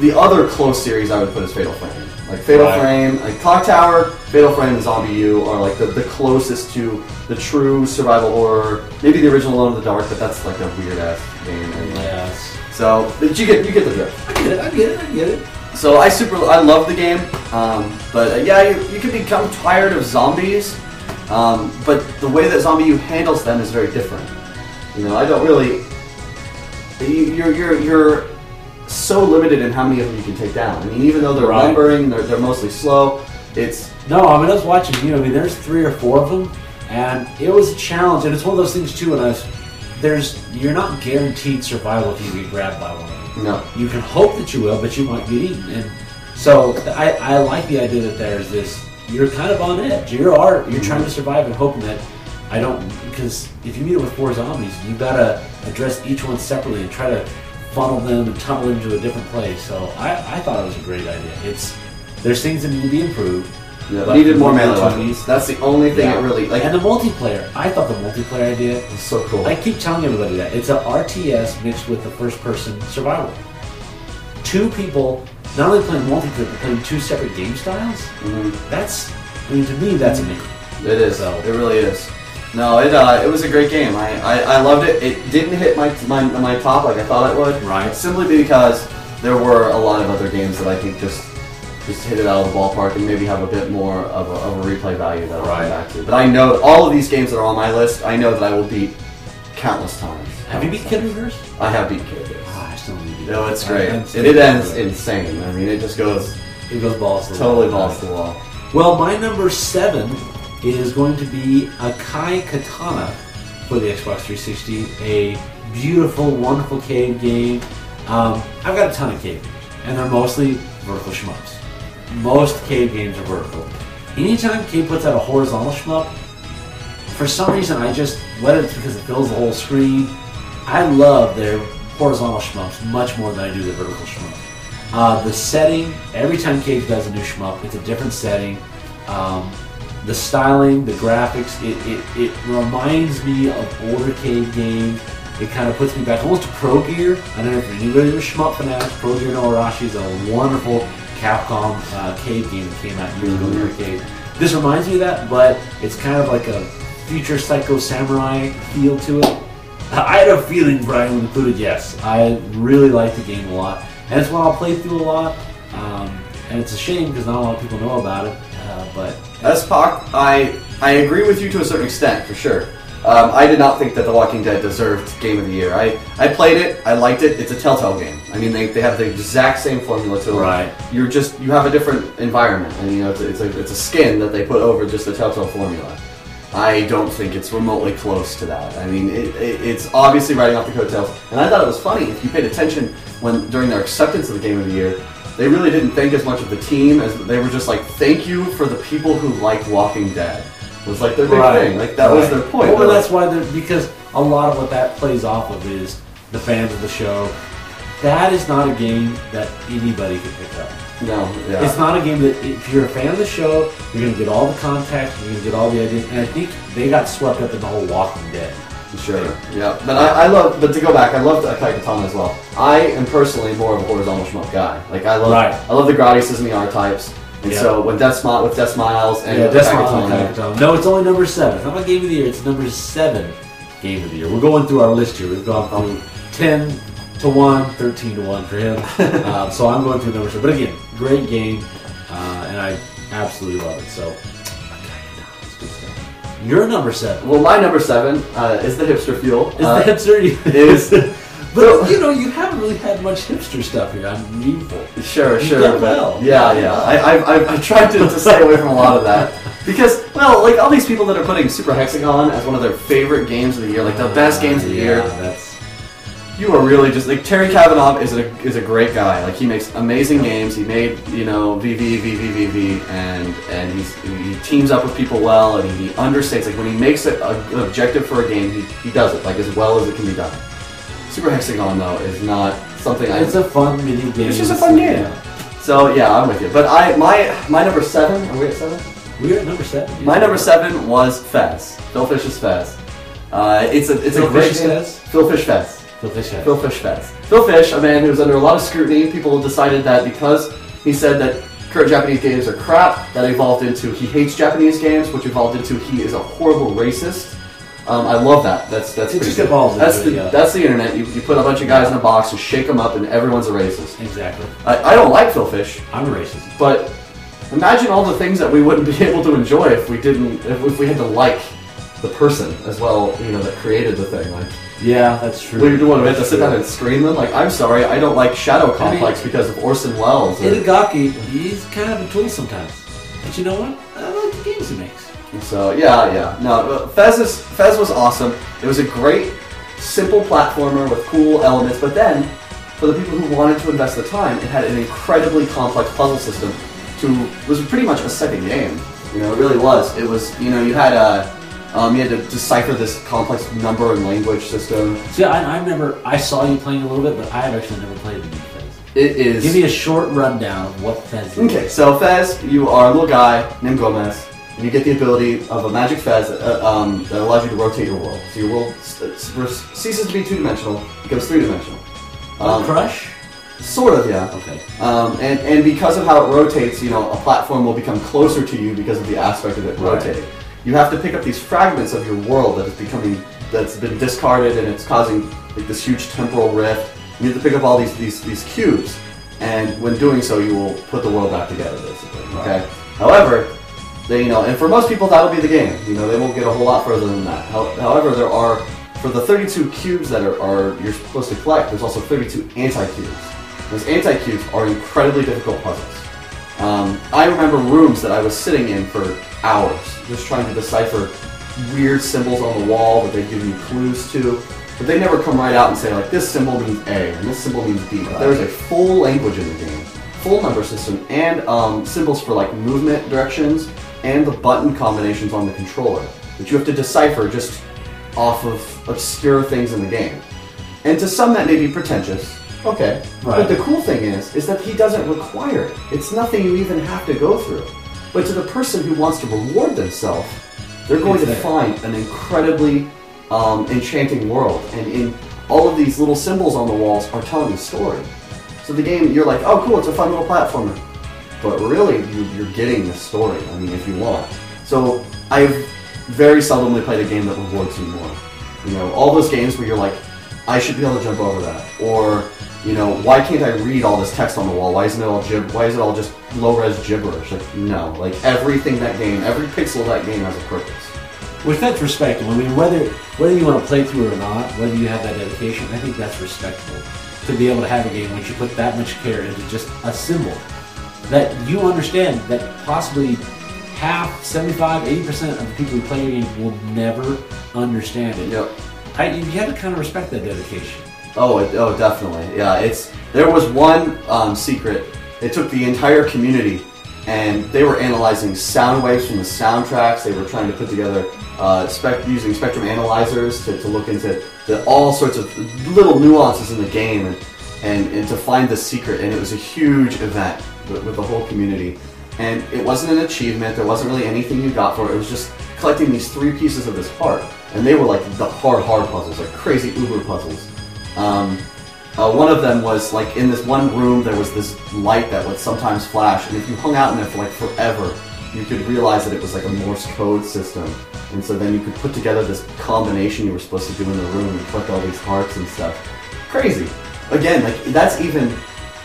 the other close series I would put is Fatal Frame. Like Fatal Frame, like Clock Tower, Fatal Frame, and Zombie U are like the closest to the true survival horror. Maybe the original Alone in the Dark, but that's like a weird ass game. Yes. So, but you get the drift. I get it. So I love the game, but yeah, you can become tired of zombies, but the way that Zombie U handles them is very different. You know, I don't really. You're so limited in how many of them you can take down. I mean, even though they're lumbering, they're mostly slow. No, I mean, I was watching. You know, I mean, there's 3 or 4 of them, and it was a challenge. And it's one of those things too. You're not guaranteed survival if you get grabbed by one of them. No, you can hope that you will, but you might get eaten. And so I like the idea that there's this. You're kind of on edge. You're trying to survive and hoping that because if you meet it with 4 zombies, you gotta address each one separately and try to funnel them and tunnel them to a different place. So I thought it was a great idea. There's things that need to be improved. Yeah, needed more melee weapons. That's the only thing it really like. And the multiplayer. I thought the multiplayer idea was so cool. I keep telling everybody that it's a RTS mixed with the first-person survival. 2 people not only playing multiplayer but playing 2 separate game styles. Mm-hmm. To me, that's amazing. It is. So. It really is. No, it was a great game. I loved it. It didn't hit my top like I thought it would. Right. Simply because there were a lot of other games that I think just just hit it out of the ballpark and maybe have a bit more of a replay value that I'll Right. come back to. But I know all of these games that are on my list, I know that I will beat countless times. Have you beat Kid Reverse? I have beat Kid Reverse. I still need to beat No, it's great. I'm It ends insane. I mean, it just goes It goes balls to the totally wall. balls to the wall. Well, my number 7 is going to be Akai Katana for the Xbox 360. A beautiful, wonderful cave game. I've got a ton of cave games, and they're mostly vertical shmups. Most cave games are vertical. Anytime Cave puts out a horizontal shmup, for some reason whether it's because it fills the whole screen, I love their horizontal shmups much more than I do the vertical shmup. The setting, every time Cave does a new shmup, it's a different setting. The styling, the graphics, it reminds me of older Cave games. It kind of puts me back almost to Pro Gear. I don't know if anybody was shmup fanatics. Pro Gear no Arashi is a wonderful Capcom Cave game that came out years ago in the arcade. This reminds me of that, but it's kind of like a future Psycho Samurai feel to it. I had a feeling Brian would include it, yes. I really like the game a lot. And it's one I'll play through a lot. And it's a shame because not a lot of people know about it. But As Pac, I agree with you to a certain extent, for sure. I did not think that The Walking Dead deserved Game of the Year. I played it, I liked it. It's a Telltale game. I mean, they have the exact same formula to it. Right. You have a different environment, and it's a skin that they put over just the Telltale formula. I don't think it's remotely close to that. I mean, it's obviously riding off the coattails. And I thought it was funny if you paid attention during their acceptance of the Game of the Year. They really didn't think as much of the team as they were just like, thank you for the people who like Walking Dead. It was like their big thing. Like that was their point. Well, that's why because a lot of what that plays off of is the fans of the show. That is not a game that anybody can pick up. No, yeah. It's not a game that if you're a fan of the show, you're going to get all the context, you're going to get all the ideas, and I think they got swept up in the whole Walking Dead. Sure, yeah. But to go back, I love Akai Katana as well. I am personally more of a horizontal shmup guy. Like I love the Gradiuses and the R-types. And so with Death Smiles and Akai Katana. No, it's only number 7. It's not my Game of the Year, it's number 7 Game of the Year. We're going through our list here. We've gone through 10 to 1, 13 to 1 for him. So I'm going through number 7. But again, great game, and I absolutely love it. So, it's good stuff. Your number 7. Well, my number 7 is the hipster fuel. Is the hipster? Is but you haven't really had much hipster stuff here. I'm meaningful. Sure. But Well. Yeah. I tried to stay away from a lot of that because, well, like all these people that are putting Super Hexagon as one of their favorite games of the year, like the best games of the year. You are really just like Terry Kavanagh is a great guy. Like he makes amazing games. He made VV, and he teams up with people well, and he understands like when he makes it an objective for a game, he does it like as well as it can be done. Super Hexagon though is not something It's a fun mini game. It's just a fun game. Yeah. So yeah, I'm with you. But my number 7. Are we at 7? We're at number 7. Yeah. My number 7 was Fez. Phil Fish's Fez. It's a great game. Phil Fish Fez. Phil Fish Fez. Phil Fish, a man who was under a lot of scrutiny. People decided that because he said that current Japanese games are crap, that evolved into he hates Japanese games, which evolved into he is a horrible racist. I love that. That's pretty good. That's the internet. You put a bunch of guys in a box and shake them up, and everyone's a racist. Exactly. I don't like Phil Fish. I'm a racist. But imagine all the things that we wouldn't be able to enjoy if we had to like the person as well. That created the thing. Like. Yeah, that's true. We have to sit down and scream them? Like, I'm sorry, I don't like Shadow Complex because of Orson Welles. Itagaki, he's kind of a tool sometimes. But you know what? I like the games he makes. So, yeah. No, Fez was awesome. It was a great, simple platformer with cool elements, but then, for the people who wanted to invest the time, it had an incredibly complex puzzle system. It was pretty much a second game. It really was. It was, you had to decipher this complex number and language system. See, I saw you playing a little bit, but I have actually never played the new Fez. It is... Give me a short rundown of what Fez is. Okay, so Fez, you are a little guy named Gomez, and you get the ability of a magic Fez that allows you to rotate your world. So your world ceases to be two-dimensional, becomes three-dimensional. Crush? Sort of, yeah. Okay. And because of how it rotates, a platform will become closer to you because of the aspect of it rotating. You have to pick up these fragments of your world that's been discarded, and it's causing like this huge temporal rift. You have to pick up all these cubes, and when doing so, you will put the world back together, basically. Okay. However, and for most people, that'll be the game. They won't get a whole lot further than that. However, there are, for the 32 cubes that are you're supposed to collect, there's also 32 anti-cubes. Those anti-cubes are incredibly difficult puzzles. I remember rooms that I was sitting in for hours, just trying to decipher weird symbols on the wall that they give you clues to, but they never come right out and say, like, this symbol means A, and this symbol means B. Right. There's a full language in the game, full number system, and symbols for, like, movement directions, and the button combinations on the controller that you have to decipher just off of obscure things in the game. And to some that may be pretentious, okay. Right. But the cool thing is that he doesn't require it. It's nothing you even have to go through. But to the person who wants to reward themselves, they're going to find an incredibly enchanting world. And in all of these little symbols on the walls are telling a story. So the game, you're like, oh cool, it's a fun little platformer. But really, you're getting the story, I mean, if you want. So I've very seldomly played a game that rewards you more. All those games where you're like, I should be able to jump over that. Or, why can't I read all this text on the wall? Why is it all just low-res gibberish? Like, no. Like, everything that game, every pixel of that game has a purpose. Which that's respectable. I mean, whether you want to play through it or not, whether you have that dedication, I think that's respectable. To be able to have a game which you put that much care into just a symbol that you understand that possibly half, 75, 80% of the people who play your game will never understand it. Yep. You have to kind of respect that dedication. Oh, definitely. Yeah, there was one secret. It took the entire community, and they were analyzing sound waves from the soundtracks. They were trying to put together using spectrum analyzers to look into all sorts of little nuances in the game and to find the secret. And it was a huge event with the whole community. And it wasn't an achievement. There wasn't really anything you got for it. It was just collecting these 3 pieces of this heart. And they were like the hard puzzles, like crazy uber puzzles. One of them was like in this one room there was this light that would sometimes flash, and if you hung out in there for like forever, you could realize that it was like a Morse code system. And so then you could put together this combination you were supposed to do in the room and collect all these hearts and stuff. Crazy. Again, like that's even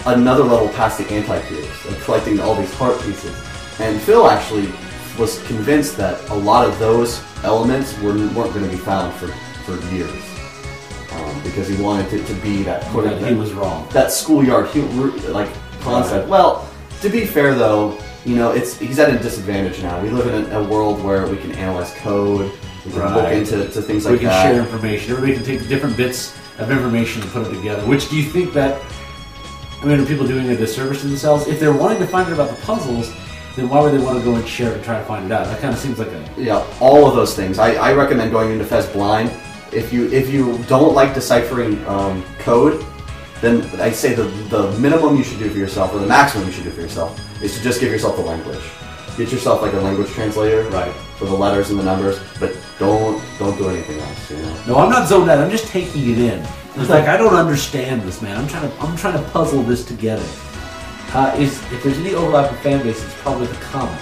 another level past the anti-cubes, like collecting all these heart pieces. And Phil actually was convinced that a lot of those elements weren't going to be found for years. Because he wanted it to be that he was wrong. That schoolyard concept. Right. Well, to be fair though, he's at a disadvantage now. We live in a world where we can analyze code, we can look into things like that. We can share information. Everybody can take different bits of information and put them together. Which do you think that? I mean, are people doing a disservice to themselves? If they're wanting to find out about the puzzles, then why would they want to go and share and try to find it out? That kind of seems like all of those things. I recommend going into Fez blind. If you don't like deciphering code, then I'd say the minimum you should do for yourself, or the maximum you should do for yourself, is to just give yourself the language. Get yourself like a language translator, right, for the letters and the numbers, but don't do anything else. No, I'm not zoned out. I'm just taking it in. It's like I don't understand this, man. I'm trying to puzzle this together. If there's any overlap in fan base, it's probably the comic.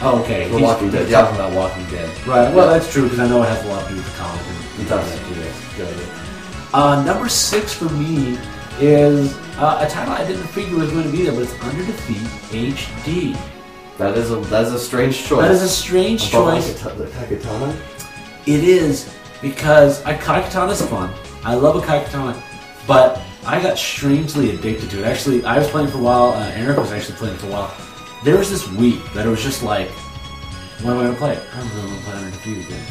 Oh, okay. The Walking Dead. Talking about Walking Dead. Right. Well, that's true because I know it has a lot to do with the comic. It does. Number 6 for me is a title I didn't figure was going to be there, but it's Under Defeat HD. That is a strange choice. That is a strange choice. Kaikatana? It is, because Kaikatana is fun. I love a Kaikatana, but I got strangely addicted to it. Actually, I was playing for a while. Eric was actually playing for a while. There was this week that it was just like, when am I going to play it? I'm going to play Under Defeat again.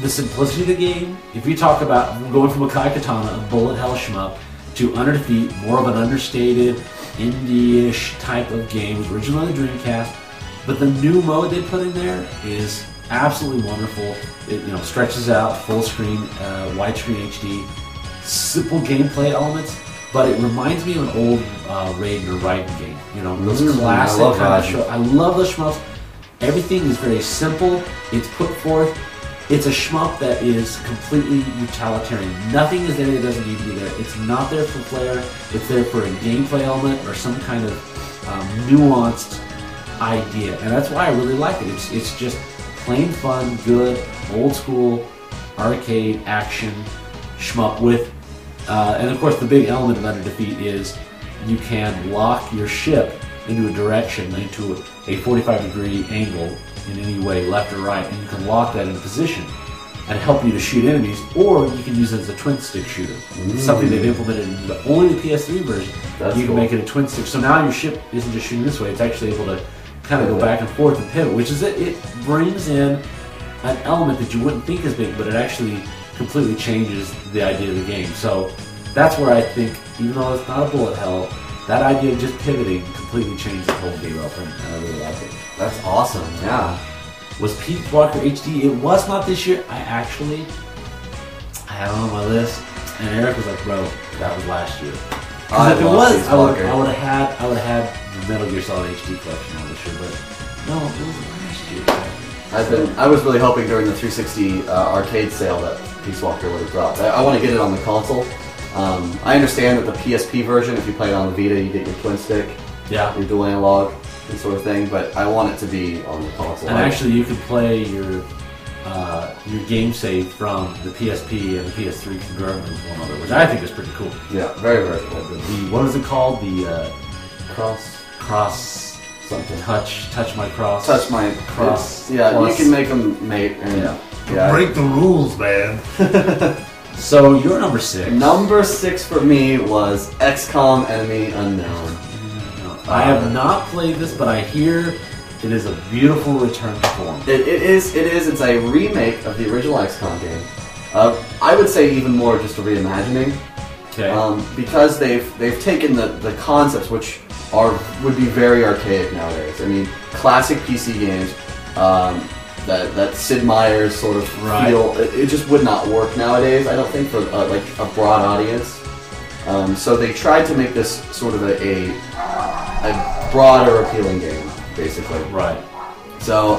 The simplicity of the game, if you talk about going from a Kaikatana, a bullet hell shmup, to Under Defeat, more of an understated, indie-ish type of game, was originally on the Dreamcast, but the new mode they put in there is absolutely wonderful. It stretches out, full screen, widescreen HD, simple gameplay elements, but it reminds me of an old Raiden or Raiden game. Those classic kind of show. I love those shmups. Everything is very simple. It's put forth. It's a shmup that is completely utilitarian. Nothing is there that doesn't need to be there. It's not there for flair. It's there for a gameplay element or some kind of nuanced idea. And that's why I really like it. It's just plain fun, good, old school, arcade, action shmup with, and of course the big element of Under Defeat is you can lock your ship into a direction, into a 45-degree angle in any way, left or right, and you can lock that into position and help you to shoot enemies, or you can use it as a twin-stick shooter. It's something they've implemented in only the PS3 version. You can make it a twin-stick. So now your ship isn't just shooting this way, it's actually able to kind of go back and forth and pivot, which is it brings in an element that you wouldn't think is big, but it actually completely changes the idea of the game. So that's where I think, even though it's not a bullet hell, that idea of just pivoting completely changed the whole game up, and I really like it. That's awesome, yeah. Was Peace Walker HD? It was not this year. I had it on my list, and Eric was like, "Bro, that was last year." Because if it was, I would have had the Metal Gear Solid HD collection on this year, but no, it was last year. I was really hoping during the 360 arcade sale that Peace Walker would have dropped. I want to get it on the console. I understand that the PSP version, if you play it on the Vita, you get your twin stick, your dual analog, and sort of thing. But I want it to be on the console. And actually, you can play your game save from the PSP and the PS3 concurrently with one another, which I think is pretty cool. Yeah, very, very cool. What is it called? The cross something. Touch my cross. Touch my cross. Yeah, plus. You can make them mate. And break the rules, man. So you're number 6. Number 6 for me was XCOM Enemy Unknown. I have not played this, but I hear it is a beautiful return to form. It is. It's a remake of the original XCOM game. I would say even more just a reimagining. Okay. Because they've taken the concepts, which would be very archaic nowadays. I mean, classic PC games. That Sid Meier's sort of feel, it just would not work nowadays, I don't think, for like a broad audience. So they tried to make this sort of a broader appealing game, basically. Right. So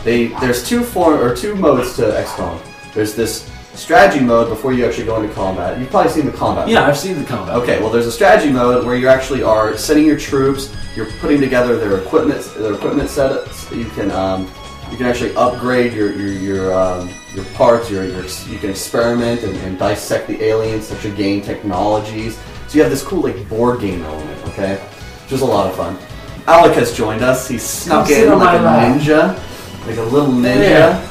there's two modes to XCOM. There's this strategy mode before you actually go into combat. You've probably seen the combat mode. Yeah, I've seen the combat. Okay, well there's a strategy mode where you actually are setting your troops, you're putting together their equipment setups. You can actually upgrade your parts. You can experiment and dissect the aliens, actually gain technologies. So you have this cool like board game element, okay? Which is a lot of fun. Alec has joined us. He snuck in like a ninja, like a little ninja.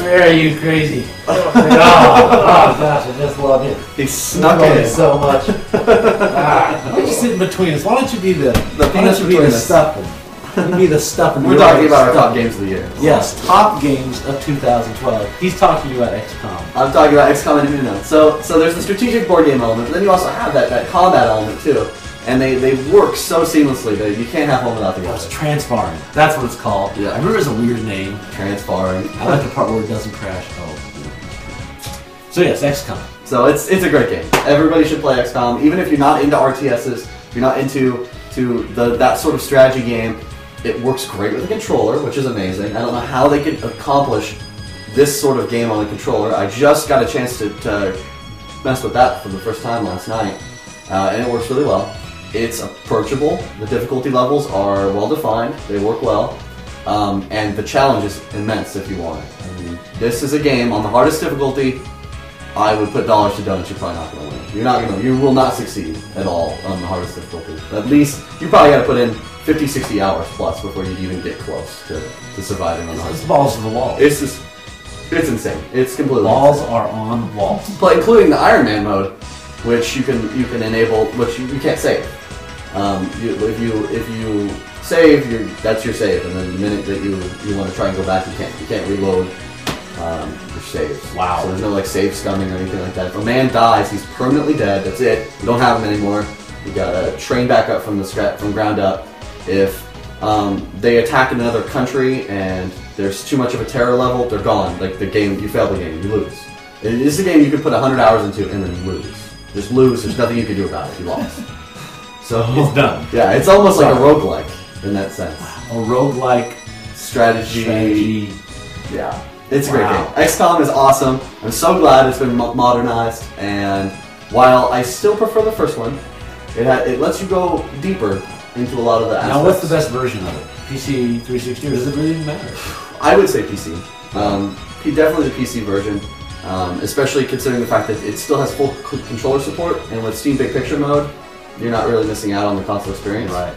Where are you, crazy? Oh gosh, I just love it. He snuck in so much. Why don't you sit in between us? Why don't you be the stuffing? You be the stuffing. We're talking about our top games of the year. Yes, top games of 2012. He's talking about XCOM. I'm talking about XCOM Enemy Unknown. So there's the strategic board game element, but then you also have that combat element too. And they work so seamlessly that you can't have one without the other. It's transfarring. That's what it's called. Yeah. I remember it's a weird name. Transfarring. I like the part where it doesn't crash. Oh. So yes, XCOM. So it's a great game. Everybody should play XCOM, even if you're not into RTSs, if you're not into that sort of strategy game. It works great with a controller, which is amazing. I don't know how they could accomplish this sort of game on a controller. I just got a chance to mess with that for the first time last night, and it works really well. It's approachable. The difficulty levels are well defined. They work well, and the challenge is immense if you want it. I mean, this is a game on the hardest difficulty. I would put dollars to donuts. You're probably not going to win. You will not succeed at all on the hardest difficulty. At least you probably got to put in 50, 60 hours plus before you even get close to surviving on the hardest. It's balls to the wall. It's insane. It's completely balls insane. are on walls. But including the Iron Man mode, which you can enable, which you can't save. If you save, that's your save, and then the minute that you want to try and go back, you can't reload your saves. Wow. So there's no like save scumming or anything like that. If a man dies, he's permanently dead. That's it. You don't have him anymore. You gotta train back up from ground up. If they attack another country and there's too much of a terror level, they're gone. Like the game, you fail the game, you lose. It is a game you can put 100 hours into and then lose. Just lose. There's nothing you can do about it. You lost. So it's done. Yeah, it's almost like a roguelike in that sense. A roguelike strategy. Yeah, it's a great game. XCOM is awesome. I'm so glad it's been modernized. And while I still prefer the first one, it lets you go deeper into a lot of the aspects. Now, what's the best version of it? PC, 360, or does it really matter? I would say PC. Definitely the PC version, especially considering the fact that it still has full controller support, and with Steam Big Picture mode, you're not really missing out on the console experience. Right.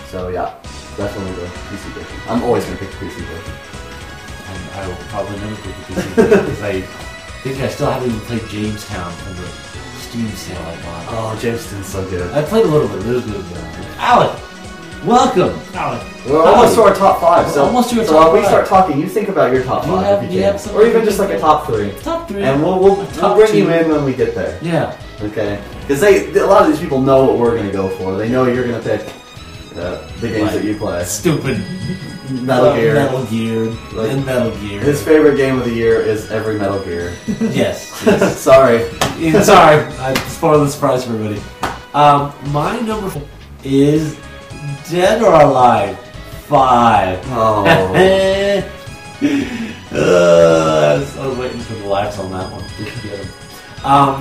So yeah, definitely the PC version. I'm always going to pick the PC version. And I will probably never pick the PC version because I think I still haven't even played Jamestown from the Steam sale I bought. Oh, Jamestown's so good. I played a little bit. It was good. Alec, welcome. Alec. We're almost to our top 5. So, almost to our so top while we 5. start talking, you think about your top Do you 5 have- if do you you can. have some- Or even just like a top 3. Top 3. And we'll Top bring 2. you in when we get there. Yeah. Okay? Because a lot of these people know what we're going to go for. They know you're going to pick the games that you play. Stupid. Metal Gear. Metal Gear. Like, and Metal Gear. His favorite game of the year is every Metal Gear. Yes. Sorry. Sorry. I spoiled the surprise for everybody. My number 4 is Dead or Alive 5. Oh. I was waiting for the laughs on that one.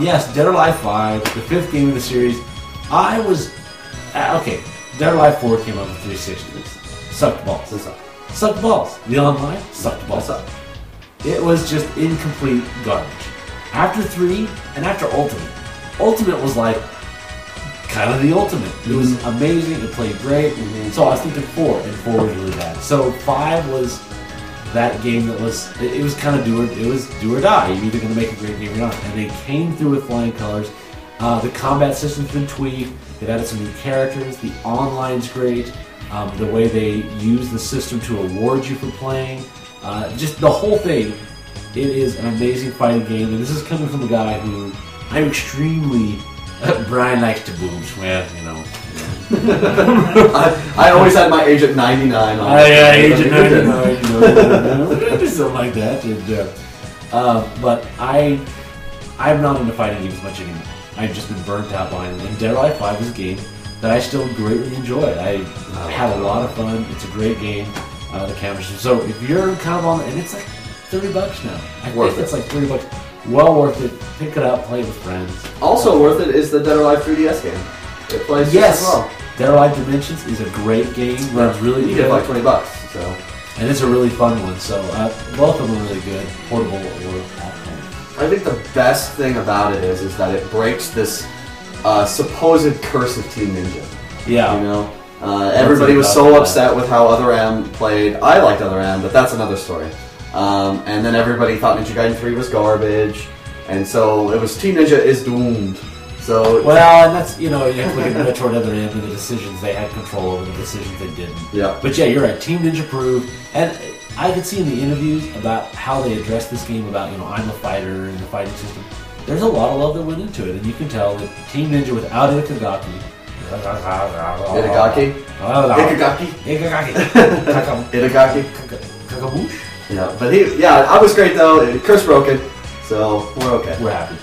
Yes, Dead or Alive 5, the 5th game of the series. I was... okay, Dead or Alive 4 came out with 360. Sucked balls. Sucked balls. The online sucked balls. It was just incomplete garbage. After 3 and after Ultimate. Ultimate was like kind of the ultimate. It was amazing. It played great. So I was thinking 4, and 4 was really bad. So 5 was that game that was, it was kind of do or die. You're either going to make a great game or not. And they came through with flying colors. The combat system's been tweaked. They've added some new characters. The online's great. The way they use the system to award you for playing. Just the whole thing. It is an amazing fighting game. And this is coming from a guy who I'm extremely... Brian likes to boobs, well, you know. I always had my Agent 99 on. Agent 99, you know, something like that. And, but I'm not into fighting games much anymore. I've just been burnt out by them. And Dead or Alive 5 is a game that I still greatly enjoy. I had a lot of fun. It's a great game. The camera system. So if you're kind of on, and it's like $30 now. I think it's like $30. Well worth it. Pick it up, play it with friends. Also worth it is the Dead or Alive 3DS game. It plays just as well. Dead or Alive Dimensions is a great game. Runs really good. You get like $20. So, and it's a really fun one. So both of them are really good, portable or at home. I think the best thing about it is that it breaks this supposed curse of Team Ninja. Yeah. You know, everybody was so upset with how Other M played. I liked Other M, but that's another story. And then everybody thought Ninja Gaiden 3 was garbage, and so it was Team Ninja is doomed. So well, and that's, you know, you have to look at Metroid Other M and the decisions they had control over, the decisions they didn't. Yeah. But yeah, you're right. Team Ninja proved, and I could see in the interviews about how they addressed this game about, you know, I'm a fighter and the fighting system. There's a lot of love that went into it, and you can tell that Team Ninja without Itagaki. Itagaki. Kakaboosh? Yeah, but I was great though. Curse broken, so we're okay. We're happy.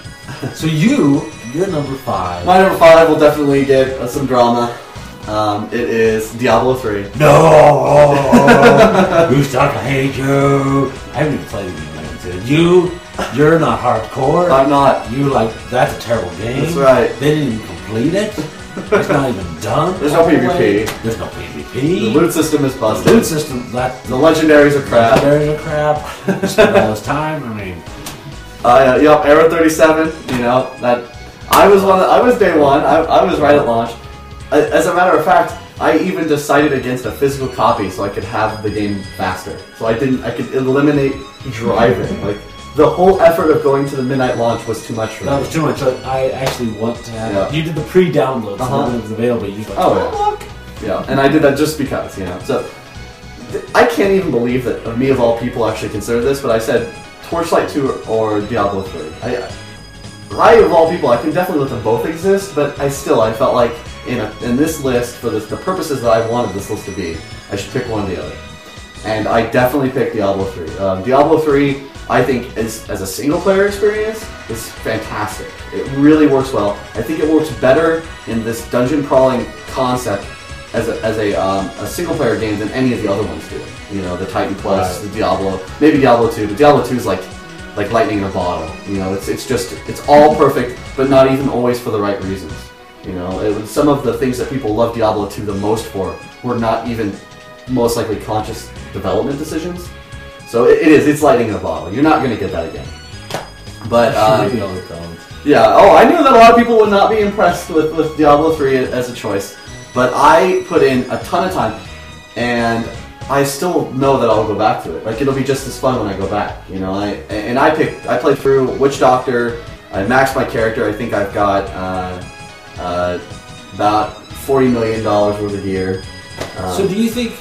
So you're number 5. My number 5 will definitely get some drama. It is Diablo 3. No! You start to hate you. I haven't even played it yet. You're not hardcore. I'm not. You that's a terrible game. That's right. They didn't even complete it. It's not even done. There's no PvP. There's no PvP. The loot system is busted. The loot system, the legendaries are crap. Legendaries are crap. You spend all this time. I mean, yep. Era 37. You know that. I was day one. I was right at launch. As a matter of fact, I even decided against a physical copy so I could have the game faster. So I could eliminate driving. Like the whole effort of going to the midnight launch was too much for me. That was too much. I actually want to have. You did the pre-download, so when it was available, you just look. Yeah, and I did that just because, you know. So I can't even believe that me of all people actually considered this, but I said Torchlight 2 or Diablo 3. I of all people, I can definitely let them both exist, but I felt like in this list, for the purposes that I wanted this list to be, I should pick one or the other. And I definitely picked Diablo 3. Diablo 3, I think, as a single-player experience, is fantastic. It really works well. I think it works better in this dungeon-crawling concept as a single-player game than any of the other ones do. You know, the Titan Quest, the Diablo, maybe Diablo 2, but Diablo 2 is like lightning in a bottle. You know, it's all perfect, but not even always for the right reasons. You know, some of the things that people love Diablo 2 the most for were not even most likely conscious development decisions. So it's lightning in a bottle. You're not going to get that again. But Reading all the comments. yeah, I knew that a lot of people would not be impressed with Diablo 3 as a choice, but I put in a ton of time, and I still know that I'll go back to it. Like, it'll be just as fun when I go back, you know. I played through Witch Doctor. I maxed my character. I think I've got about $40 million worth of gear. So do you think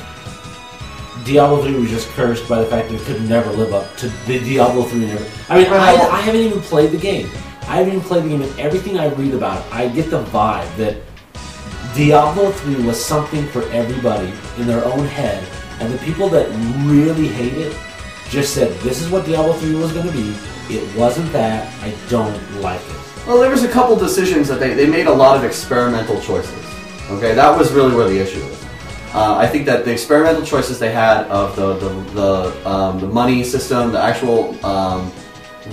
Diablo 3 was just cursed by the fact that it could never live up to the Diablo 3 never? I mean, I haven't even played the game. I haven't even played the game, and everything I read about it, I get the vibe that Diablo 3 was something for everybody in their own head, and the people that really hate it just said, this is what Diablo 3 was going to be. It wasn't that. I don't like it. Well, there was a couple decisions that they made a lot of experimental choices. Okay, that was really where the issue is. I think that the experimental choices they had of the money system, the actual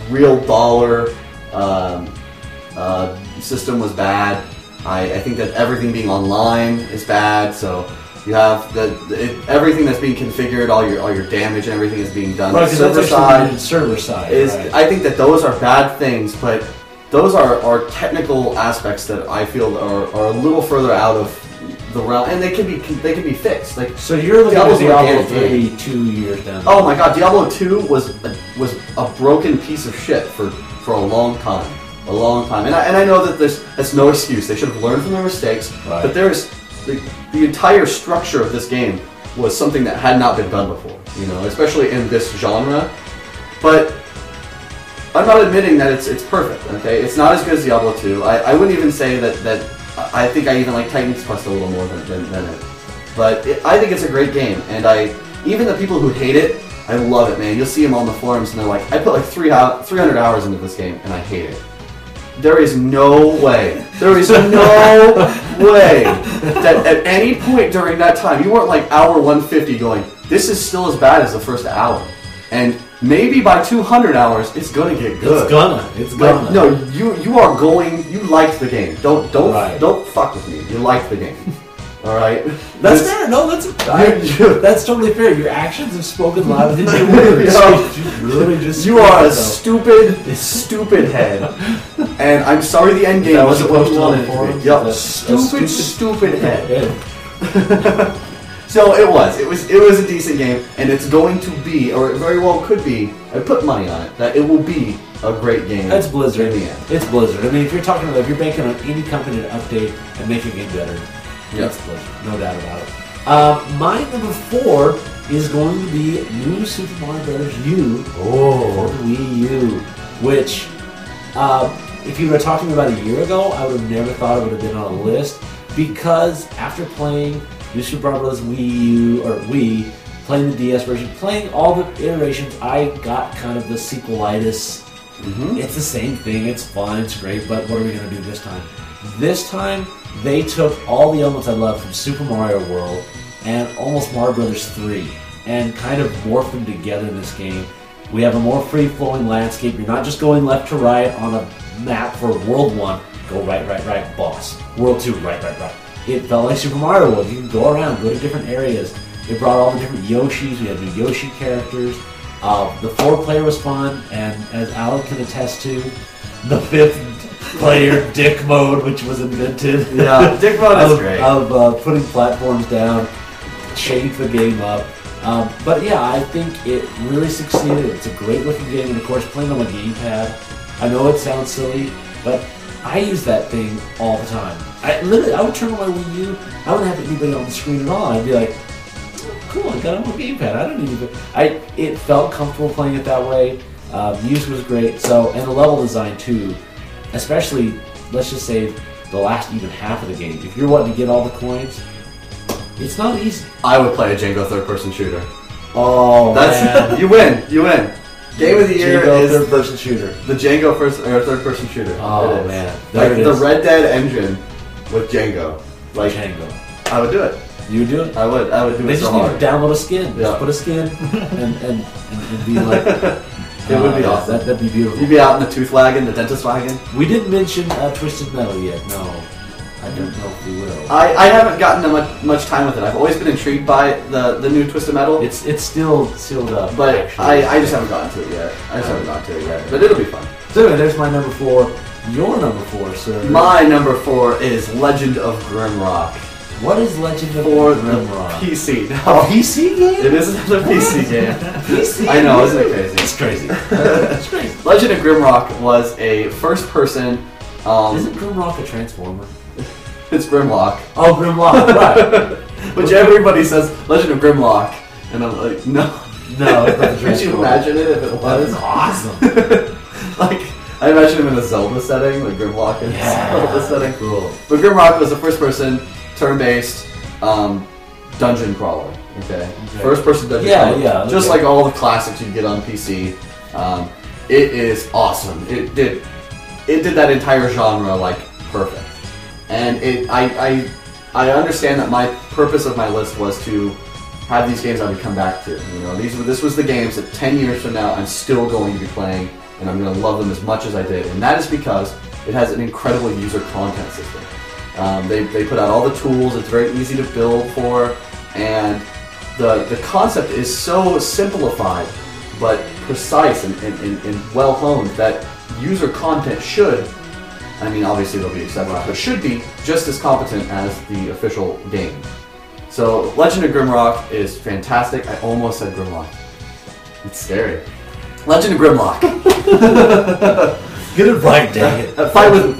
real dollar system was bad. I think that everything being online is bad. So you have everything that's being configured, all your damage and everything is being done. Right, server side is. right. I think that those are bad things, but those are technical aspects that I feel are a little further out of the realm, and they can be fixed. Like, so you're looking at Diablo Diablo 3 2 years down. Oh my God, Diablo 2 was a broken piece of shit for a long time, and I know that that's no excuse. They should have learned from their mistakes. Right. But there's the entire structure of this game was something that had not been done before. You know, especially in this genre. But I'm not admitting that it's perfect. Okay, it's not as good as Diablo 2. I wouldn't even say that. I think I even like Titan's Quest a little more than it. But I think it's a great game, and even the people who hate it, I love it, man. You'll see them on the forums, and they're like, I put like 300 hours into this game, and I hate it. There is no way that at any point during that time, you weren't like hour 150 going, this is still as bad as the first hour. And maybe by 200 hours, it's gonna get good. It's gonna. Like, no, you liked the game. Don't fuck with me. You liked the game. Alright? That's fair. No, that's totally fair. Your actions have spoken louder than your words. You are a stupid head. And I'm sorry the end game That was wasn't what supposed you to wanted on it to be. forums? Yep, stupid head. So it was a decent game, and it's going to be, or it very well could be, I put money on it, that it will be a great game. That's Blizzard. In the end. It's Blizzard. I mean, if you're banking on any company to update and make a game better, it's Blizzard. No doubt about it. My number 4 is going to be New Super Mario Bros. U for Wii U, which, if you were talking to me about a year ago, I would have never thought it would have been on a list, because after playing New Super Mario Bros. Wii U, or Wii, playing the DS version, playing all the iterations, I got kind of the sequelitis. Mm-hmm. It's the same thing, it's fun, it's great, but what are we going to do this time? This time, they took all the elements I love from Super Mario World and almost Mario Bros. 3 and kind of morphed them together in this game. We have a more free-flowing landscape. You're not just going left to right on a map for World 1. Go right, boss. World 2, right. It felt like Super Mario World. You can go around, go to different areas. It brought all the different Yoshis. We had new Yoshi characters. The 4-player was fun, and as Alec can attest to, the 5th-player Dick mode, which was invented. Yeah, Dick mode is great. Of putting platforms down, changed the game up. But yeah, I think it really succeeded. It's a great-looking game, and of course, playing on my gamepad. I know it sounds silly, but I use that thing all the time. I would turn on my Wii U. I wouldn't have anybody on the screen at all. I'd be like, oh, cool, I got it on my gamepad. I don't need it. It felt comfortable playing it that way. Music was great. So, and the level design too. Especially, let's just say, the last even half of the game. If you're wanting to get all the coins, it's not easy. I would play a Django third-person shooter. Oh, man. You win. Game of the year Django is third-person shooter. The Django third-person shooter. Oh man, like the Red Dead engine with Django. Like Django. I would do it. You would do it? I would do they it so just hard. need to download a skin. Yeah. Just put a skin and be like. It would be awesome. That'd be beautiful. You'd be out in the tooth wagon, the dentist wagon. We didn't mention Twisted Metal yet. No, I don't know if we will. I haven't gotten much time with it. I've always been intrigued by the new Twisted Metal. It's still sealed up. But actually. I just haven't gotten to it yet. But it'll be fun. So anyway, there's my number 4. Your number 4, sir. My number 4 is Legend of Grimrock. What is Legend of For the Grimrock? PC. A PC game? It is another PC game. PC? I know, isn't it crazy? It's crazy. It's crazy. Legend of Grimrock was a first-person. Isn't Grimrock a Transformer? It's Grimlock. Oh, Grimlock, right. Which everybody says Legend of Grimlock, and I'm like, no. No, it's not the Could Transformer. you imagine it if it That is was? awesome. Like, I imagine him in a Zelda setting, like Grimlock in a Zelda setting. Cool. But Grimrock was a first-person, turn-based dungeon crawler. Okay, first-person dungeon crawler. Yeah. Just like all the classics you get on PC. It is awesome. It did that entire genre like perfect. And I understand that my purpose of my list was to have these games I would come back to. You know, this was the games that 10 years from now I'm still going to be playing, and I'm going to love them as much as I did. And that is because it has an incredible user content system. They put out all the tools. It's very easy to build for, and the concept is so simplified but precise and well honed that user content should. I mean, obviously there'll be exceptions, but should be just as competent as the official game. So, Legend of Grimrock is fantastic. I almost said Grimlock. It's scary. Legend of Grimlock. Get it right, dang it. That fight with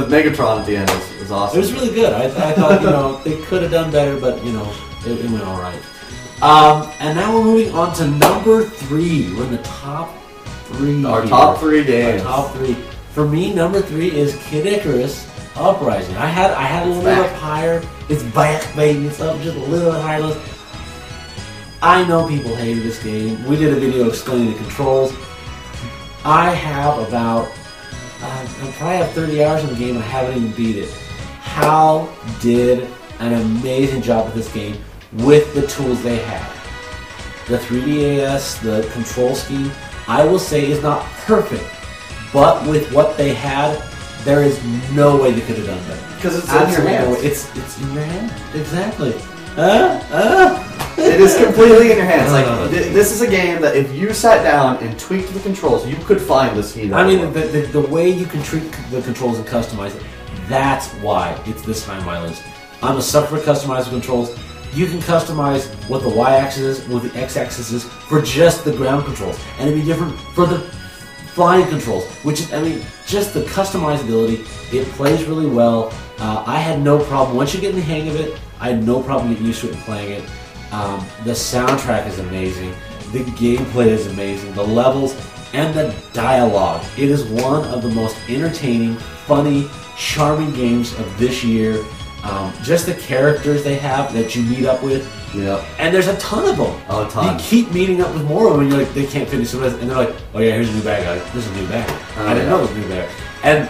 Megatron at the end was awesome. It was really good. I thought, they could have done better, but, it went all right. And now we're moving on to number 3. We're in the top 3. Our top 3 games. Our top 3. For me, number 3 is Kid Icarus Uprising. I had a little bit up higher. It's back, baby. It's up just a little bit higher. I know people hated this game. We did a video explaining the controls. I have about, I probably have 30 hours in the game and I haven't even beat it. Hal did an amazing job with this game with the tools they had. The 3DS, the control scheme, I will say is not perfect. But with what they had, there is no way they could have done better. Because it's in your hands. It's in your hand. Exactly. It is completely in your hands. Like this is a game that if you sat down and tweaked the controls, you could find the speed. I mean, the way you can treat the controls and customize it, that's why it's this high on my list. I'm a sucker for customizable controls. You can customize what the y-axis is, what the x-axis is for just the ground controls, and it'd be different for the flying controls, which is, just the customizability. It plays really well. I had no problem. Once you get in the hang of it, I had no problem getting used to it and playing it. The soundtrack is amazing. The gameplay is amazing. The levels and the dialogue. It is one of the most entertaining, funny, charming games of this year. Just the characters they have that you meet up with. Yeah. And there's a ton of them. Oh, a ton. You keep meeting up with more of them, and you're like, they can't finish the rest. And they're like, oh yeah, here's a new bad guy. There's a new bad guy. I didn't know there's a new bad guy. And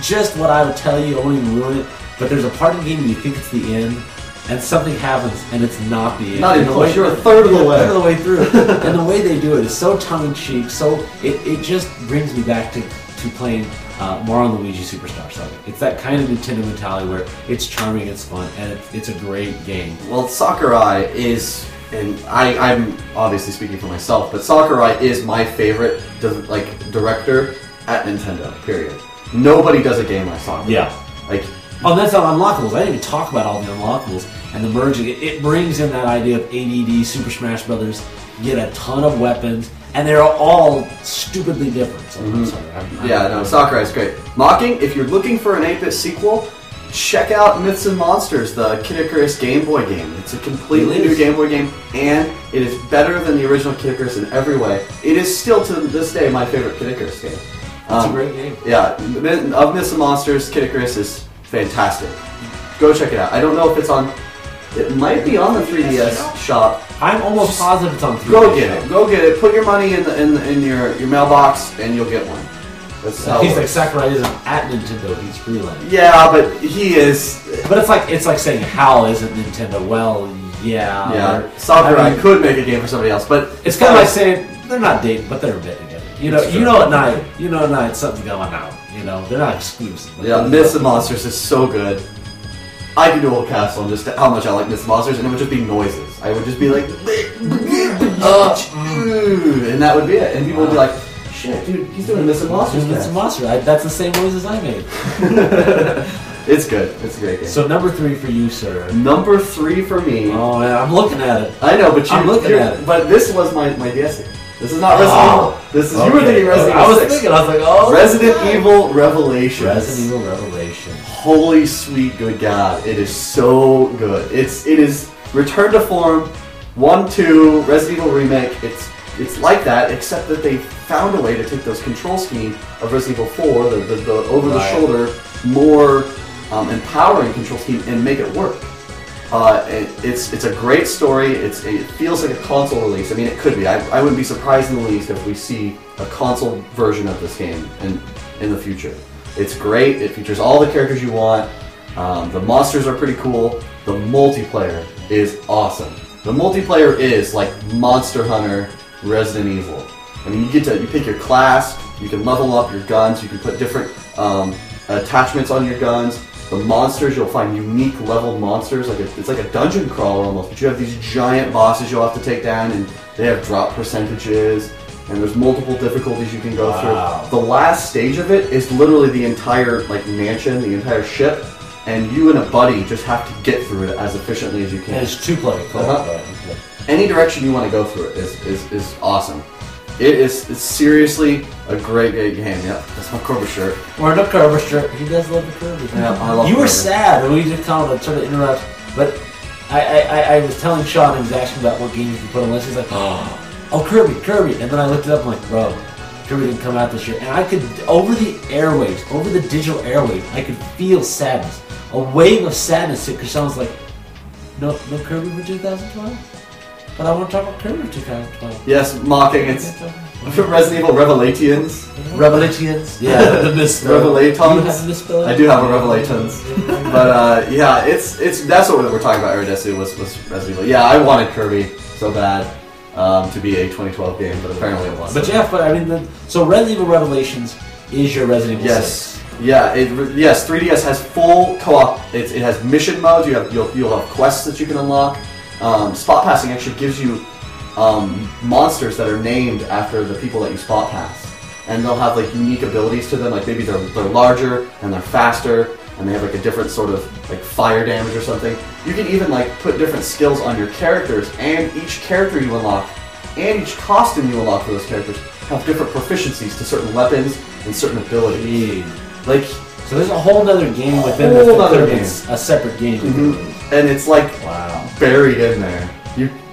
just what I would tell you, I won't even ruin it, but there's a part of the game where you think it's the end, and something happens, and it's not the end. Not even close. You're a third of the way. A third of the way through. And the way they do it is so tongue-in-cheek, so it just brings me back to playing Mario & Luigi Superstar Saga. It's that kind of Nintendo mentality where it's charming, it's fun, and it's a great game. Well, Sakurai is, and I'm obviously speaking for myself, but Sakurai is my favorite director at Nintendo, period. Nobody does a game like Sakurai. Yeah. Oh, that's on unlockables. I didn't even talk about all the unlockables and the merging. It brings in that idea of ADD, Super Smash Brothers. You get a ton of weapons, and they're all stupidly different. So Sakurai's great. Mocking, if you're looking for an 8-bit sequel, check out Myths and Monsters, the Kid Icarus Game Boy game. It's a completely new Game Boy game, and it is better than the original Kid Icarus in every way. It is still, to this day, my favorite Kid Icarus game. It's a great game. Yeah, of Myths and Monsters, Kid Icarus is fantastic. Go check it out. I don't know if it's on... It might be on the 3DS shop. I'm almost positive it's on 3DS. Go get it. Go get it. Put your money in your mailbox, and you'll get one. That's how he's like Sakurai isn't at Nintendo. He's freelance. Yeah, but he is. But it's like saying Hal isn't Nintendo. Well, yeah. Yeah. Sakurai could make a game for somebody else, but it's kind of like saying they're not dating, but they're a bit together. You know, at night something's going on. They're not exclusive. Yeah, Myths and Monsters is so good. I could do a whole cast on just how much I like Myths and Monsters, and it would just be noises. I would just be like, and that would be it. And people would be like, shit. Dude, he's doing this in Monsters. It's a monster. That's the same noises I made. It's good. It's a great game. So number 3 for you, sir. Number 3 for me. Oh man, I'm looking at it. I know, but I'm looking at it. But this was my DS game. This is not Resident Evil. This is you were thinking Resident Evil. I was 6. thinking. I was like, oh. Resident Evil Revelations. Resident Evil Revelations. Holy sweet good God! It is so good. It is Return to Form 1, 2 Resident Evil remake. It's like that, except that they found a way to take those control scheme of Resident Evil 4, the over the shoulder, more empowering control scheme, and make it work. It's a great story. It feels like a console release. I mean, it could be. I wouldn't be surprised in the least if we see a console version of this game in the future. It's great. It features all the characters you want. The monsters are pretty cool. The multiplayer is awesome. The multiplayer is like Monster Hunter, Resident Evil. I mean, you pick your class. You can level up your guns. You can put different attachments on your guns. The monsters, you'll find unique level monsters. It's like a dungeon crawler almost, but you have these giant bosses you'll have to take down, and they have drop percentages, and there's multiple difficulties you can go through. The last stage of it is literally the entire mansion, the entire ship, and you and a buddy just have to get through it as efficiently as you can. And it's 2-player. Any direction you want to go through it is awesome. It's seriously a great game. Yep, that's my Kirby shirt. Or the Kirby shirt. He does love the Kirby. Yeah, I love You were Kirby. sad, and we just kind of sort of interrupt. But I was telling Shawn, and he was asking about what game you could put on the list. He's like, oh, Kirby. And then I looked it up, and I'm like, bro, Kirby didn't come out this year. And I could, over the airwaves, over the digital airwaves, I could feel sadness. A wave of sadness hit, because Shawn was like, no Kirby for 2012? But I want to talk about Kirby 2012. Yes, mocking. It's Resident Evil Revelations. Revelations? Yeah, the misspelling. Revelatons. Do you have a misspelling? I do have a Revelations. But yeah, it's that's what we're talking about. Destiny was Resident Evil. Yeah, I wanted Kirby so bad to be a 2012 game, but apparently it wasn't. But I mean, so Resident Evil Revelations is your Resident Evil 6. Yeah, yes. 3DS has full co-op. It has mission modes. You'll have quests that you can unlock. Spot passing actually gives you monsters that are named after the people that you spot pass, and they'll have unique abilities to them. Like maybe they're larger and they're faster, and they have a different sort of fire damage or something. You can even put different skills on your characters, and each character you unlock and each costume you unlock for those characters have different proficiencies to certain weapons and certain abilities. So there's a whole other game within it's a separate game. Mm-hmm. And it's buried in there.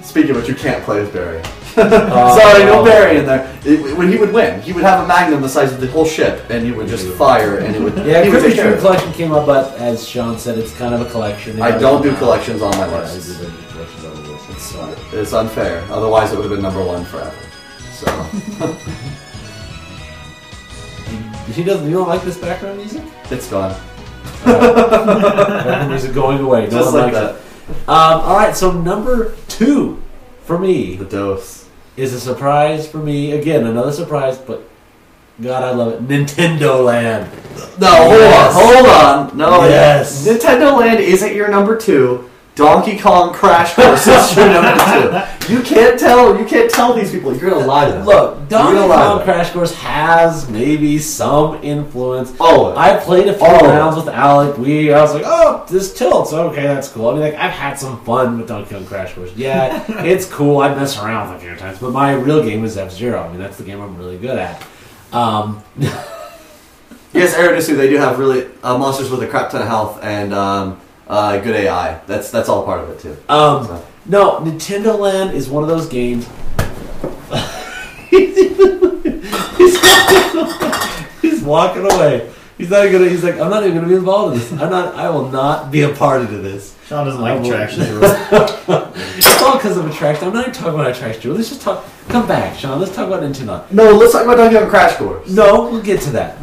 Speaking of which, you can't play as Barry. Sorry, no Barry in there. When he would win, he would have a magnum the size of the whole ship, and he would just fire, and it would. Yeah, Kirby Dream Collection came up, but as Shawn said, it's kind of a collection. I don't do collections on my list. It's It's unfair. Otherwise, it would have been number 1 forever. So. You don't like this background music? It's gone. Background music going away. Just like that. All right, so number 2 for me. The dose. Is a surprise for me. Again, another surprise, but God, I love it. Nintendo Land. No, hold on. No, yes. Nintendo Land isn't your number 2. Donkey Kong Crash Course is your number 2. You can't tell these people. You're gonna lie to them. Look, Donkey Kong Crash Course has maybe some influence. Oh, I played a few rounds with Alec. I was like, oh, this tilts. Okay, that's cool. I mean, I've had some fun with Donkey Kong Crash Course. Yeah, it's cool. I mess around with it a few times, but my real game is F-Zero. I mean, that's the game I'm really good at. Yes, Eridisu, they do have really monsters with a crap ton of health and good AI. That's all part of it too. No, Nintendo Land is one of those games. He's walking away. He's like, I'm not even gonna be involved in this. I will not be a party to this. Shawn doesn't like attraction. It's all because of attraction. I'm not even talking about attraction. Let's just talk. Come back, Shawn. Let's talk about Nintendo. No, let's talk about Donkey Kong Crash Course. No, we'll get to that.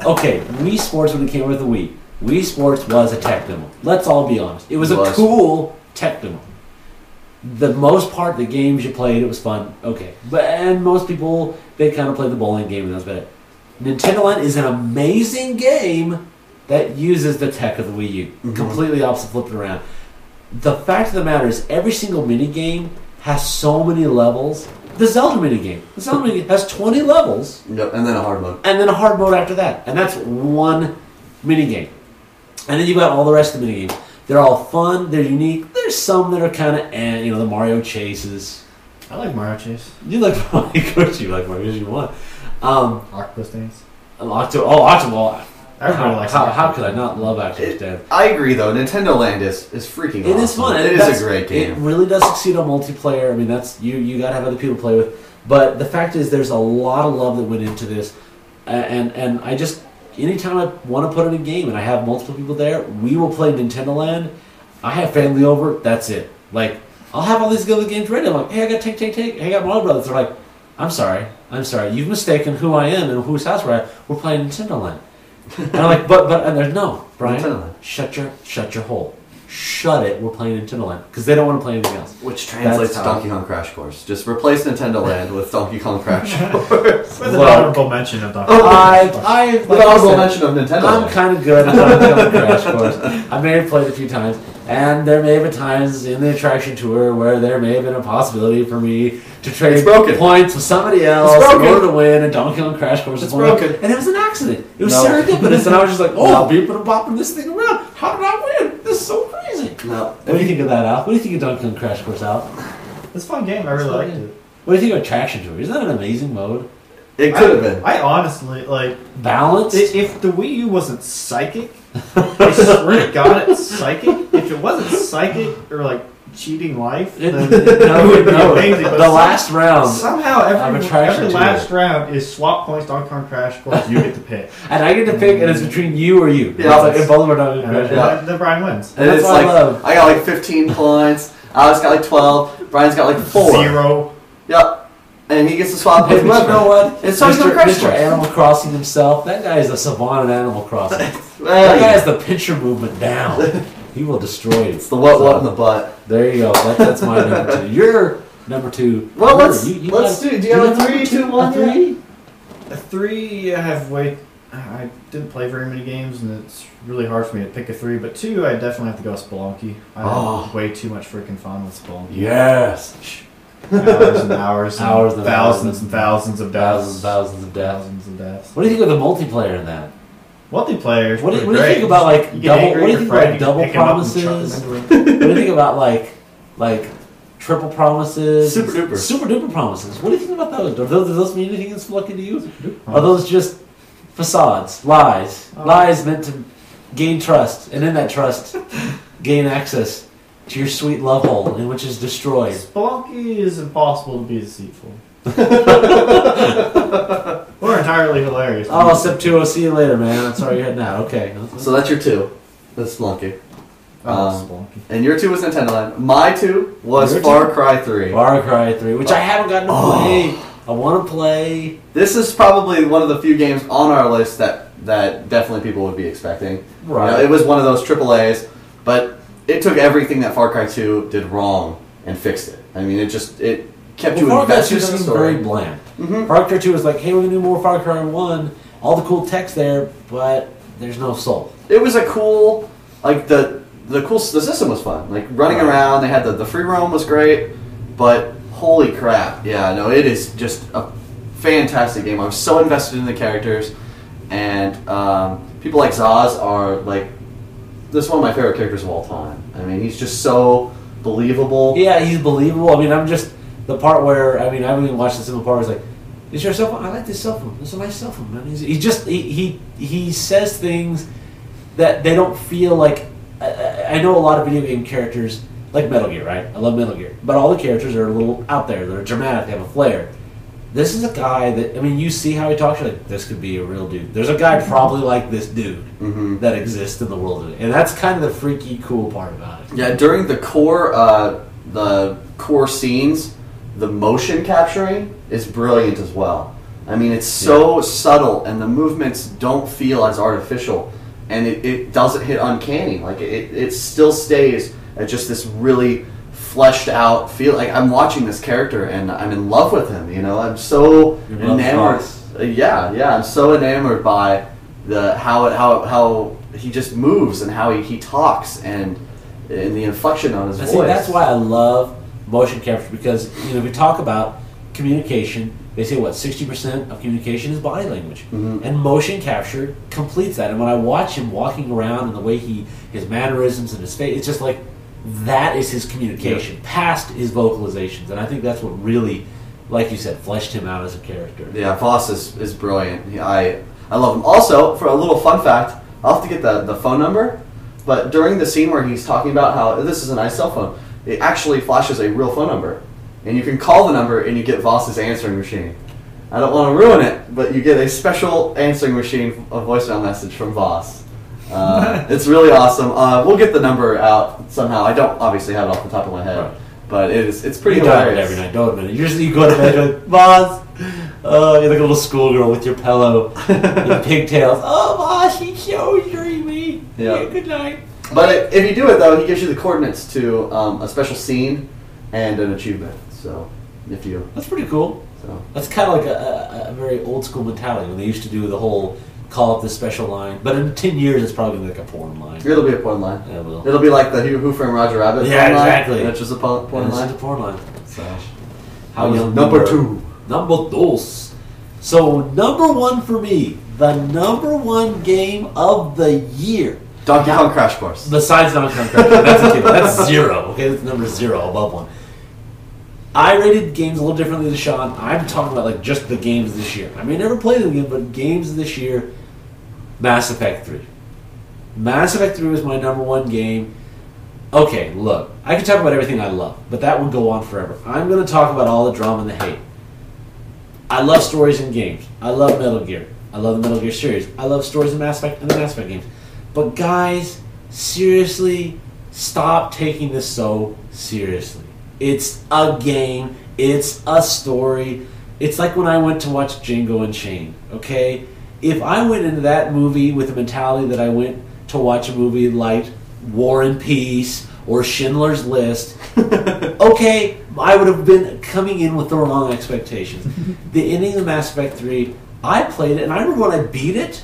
Okay, Wii Sports when it came with the Wii. Wii Sports was a tech demo. Let's all be honest. It was a cool tech demo. The most part, the games you played, it was fun. Okay. And most people, they kind of played the bowling game and that was about it. Nintendo Land is an amazing game that uses the tech of the Wii U. Mm-hmm. Completely opposite, flipped it around. The fact of the matter is every single mini game has so many levels the Zelda minigame. The Zelda minigame has 20 levels. Yep, and then a hard mode. And then a hard mode after that. And that's one minigame. And then you got all the rest of the minigames. They're all fun. They're unique. There's some that are kind of, the Mario chases. I like Mario Chase. You like Mario, of course you like Mario, you want. Octopus Dance. Octoball. Everybody likes How could I not love Octopus Dance? I agree, though. Nintendo Land is freaking awesome. It is fun. It is a great game. It really does succeed on multiplayer. I mean, that's you got to have other people to play with. But the fact is, there's a lot of love that went into this, and I just anytime I want to put in a game and I have multiple people there, we will play Nintendo Land. I have family over. That's it. Like I'll have all these good games ready. I'm like, hey, I got take. Hey, I got Mario Brothers. They're like, I'm sorry. You've mistaken who I am and whose house we're at. We're playing Nintendo Land. And I'm like, but and there's no, Brian. Shut your hole. Shut it. We're playing Nintendo Land because they don't want to play anything else. Which translates to Donkey Kong Crash Course. Just replace Nintendo Land with Donkey Kong Crash Course. With an honorable mention of Donkey Kong. With an honorable mention of Nintendo Land. I'm kind of good at Donkey Kong Crash Course. I may have played it a few times, and there may have been times in the attraction tour where there may have been a possibility for me to trade points with somebody else in order to win a Donkey Kong Crash Course. It's broken. And it was an accident. It was serendipitous, and I was just like, beeping and bopping this thing around. How did I win? This is so crazy. No. What do you think of that, Al? What do you think of Donkey Kong Crash Course, Al? It's a fun game. I really liked it. What do you think of Attraction Tour? Isn't that an amazing mode? It could have been. I honestly, balanced? If the Wii U wasn't psychic, I swear to God it's psychic. If it wasn't psychic or cheating life, then it would be amazing. The last round. Somehow every last round is swap points, Donkey Kong Crash Course, you get to pick. And I get to pick, and it's between you or you. Yeah, it's both of our Donkey Kong Crash Course. Then Brian wins. And it's I love. I got 15 points, Alex got 12, Brian's got 4. 0. Yep. And he gets to swap with you know what? It's Mr. Animal Crossing himself. That guy is a savant at Animal Crossing. That guy has the pincher movement down. He will destroy it. It's the what in the butt. There you go. That's my number 2. You're number 2. Well, let's do. Do you have a 3, 2, 1? 3? A 3. I didn't play very many games, and it's really hard for me to pick a 3. But 2, I definitely have to go with Spelunky. I had way too much freaking fun with Spelunky. Yes. Hours and hours, and thousands and thousands of deaths. Thousands of deaths. Thousands of deaths. What do you think of the multiplayer in that? Multiplayer. What do you think about double promises? What do you think about triple promises? Super duper promises. What do you think about those? Do those mean anything in Spelunky to you? Are those just facades, lies meant to gain trust, and in that trust, gain access to your sweet love hole, in which is destroyed? Spelunky is impossible to be deceitful. Or entirely hilarious. Oh, Step 2, I'll see you later, man. That's where you're heading out. Okay. So that's your 2. That's Spelunky. Spelunky. And your 2 was Nintendo Land. My 2 was Far Cry 3. Far Cry 3, which I haven't gotten to play. I want to play. This is probably one of the few games on our list that definitely people would be expecting. Right. It was one of those AAAs, but it took everything that Far Cry 2 did wrong and fixed it. I mean, it kept you invested in the story. Very bland. Mm-hmm. Far Cry 2 was like, hey, we're going to do more Far Cry 1. All the cool text there, but there's no soul. It was a cool, the system was fun. Running around, they had the free roam was great, but holy crap. Yeah, no, it is just a fantastic game. I was so invested in the characters, and people like Zaz are this is one of my favorite characters of all time. I mean, he's just so believable. Yeah, he's believable. I mean, I'm just the part where I haven't even watched the simple part. Where it's like, is your cell phone? I like this cell phone. It's a nice cell phone, man. He says things that they don't feel like. I know a lot of video game characters like Metal Gear, right? I love Metal Gear, but all the characters are a little out there. They're dramatic. They have a flair. This is a guy that, you see how he talks, you're like, this could be a real dude. There's a guy probably like this dude that exists in the world today. And that's kind of the freaky, cool part about it. Yeah, during the core scenes, the motion capturing is brilliant as well. I mean, it's so subtle, and the movements don't feel as artificial, and it doesn't hit uncanny. It still stays at just this really fleshed out feel. I'm watching this character and I'm in love with him. I'm so enamored. I'm so enamored by how he just moves and how he talks and the inflection on his voice. See, that's why I love motion capture, because we talk about communication, they say what 60% of communication is body language, Mhm. and motion capture completes that. And when I watch him walking around and the way his mannerisms and his face, it's just like that is his communication past his vocalizations, and I think that's what really, like you said, fleshed him out as a character. Yeah, Voss is brilliant. I love him. Also, for a little fun fact, I'll have to get the phone number, but during the scene where he's talking about how this is a nice cell phone, it actually flashes a real phone number. And you can call the number and you get Voss's answering machine. I don't want to ruin it, but you get a special answering machine, a voicemail message from Voss. It's really awesome. We'll get the number out somehow. I don't obviously have it off the top of my head, Right. but it's pretty You dial it hilarious. every night, don't admit it. You go to bed like, Boss, you're like a little schoolgirl with your pillow, your pigtails. Oh, Boss, he's so dreamy. Yeah. Good night. But if you do it though, he gives you the coordinates to a special scene and an achievement. So if you That's pretty cool. so That's kind of like a very old school mentality when they used to do the whole call up this special line. But in 10 years, it's probably like a porn line. it'll be a porn line. Yeah, it will. It'll be like the Who Framed Roger Rabbit. Yeah, porn line, exactly. which is a porn It's line. just a porn line. So How that was young number we were. 2. Number dos. So number 1 for me, the number 1 game of the year. Donkey Kong Crash Course. Besides Donkey Kong Country, that's okay. That's 0. Okay, that's number 0 above 1. I rated games a little differently than Shawn. I'm talking about like just the games this year. I may never play them again, but games this year. Mass Effect 3. Mass Effect 3 was my number 1 game. Okay, look, I can talk about everything I love, but that would go on forever. I'm going to talk about all the drama and the hate. I love stories in games. I love Metal Gear. I love the Metal Gear series. I love stories in Mass Effect and the Mass Effect games. But guys, seriously, stop taking this so seriously. It's a game. It's a story. It's like when I went to watch Django Unchained, okay? If I went into that movie with the mentality that I went to watch a movie like War and Peace or Schindler's List, okay, I would have been coming in with the wrong expectations. The ending of Mass Effect 3, I played it, and I remember when I beat it,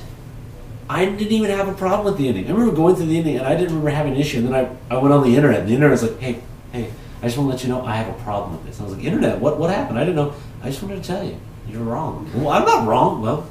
I didn't even have a problem with the ending. I remember going through the ending, and I didn't remember having an issue. And then I went on the internet, and the internet was like, hey, I just want to let you know I have a problem with this. And I was like, internet, what happened? I didn't know. I just wanted to tell you. You're wrong. Well, I'm not wrong. Well,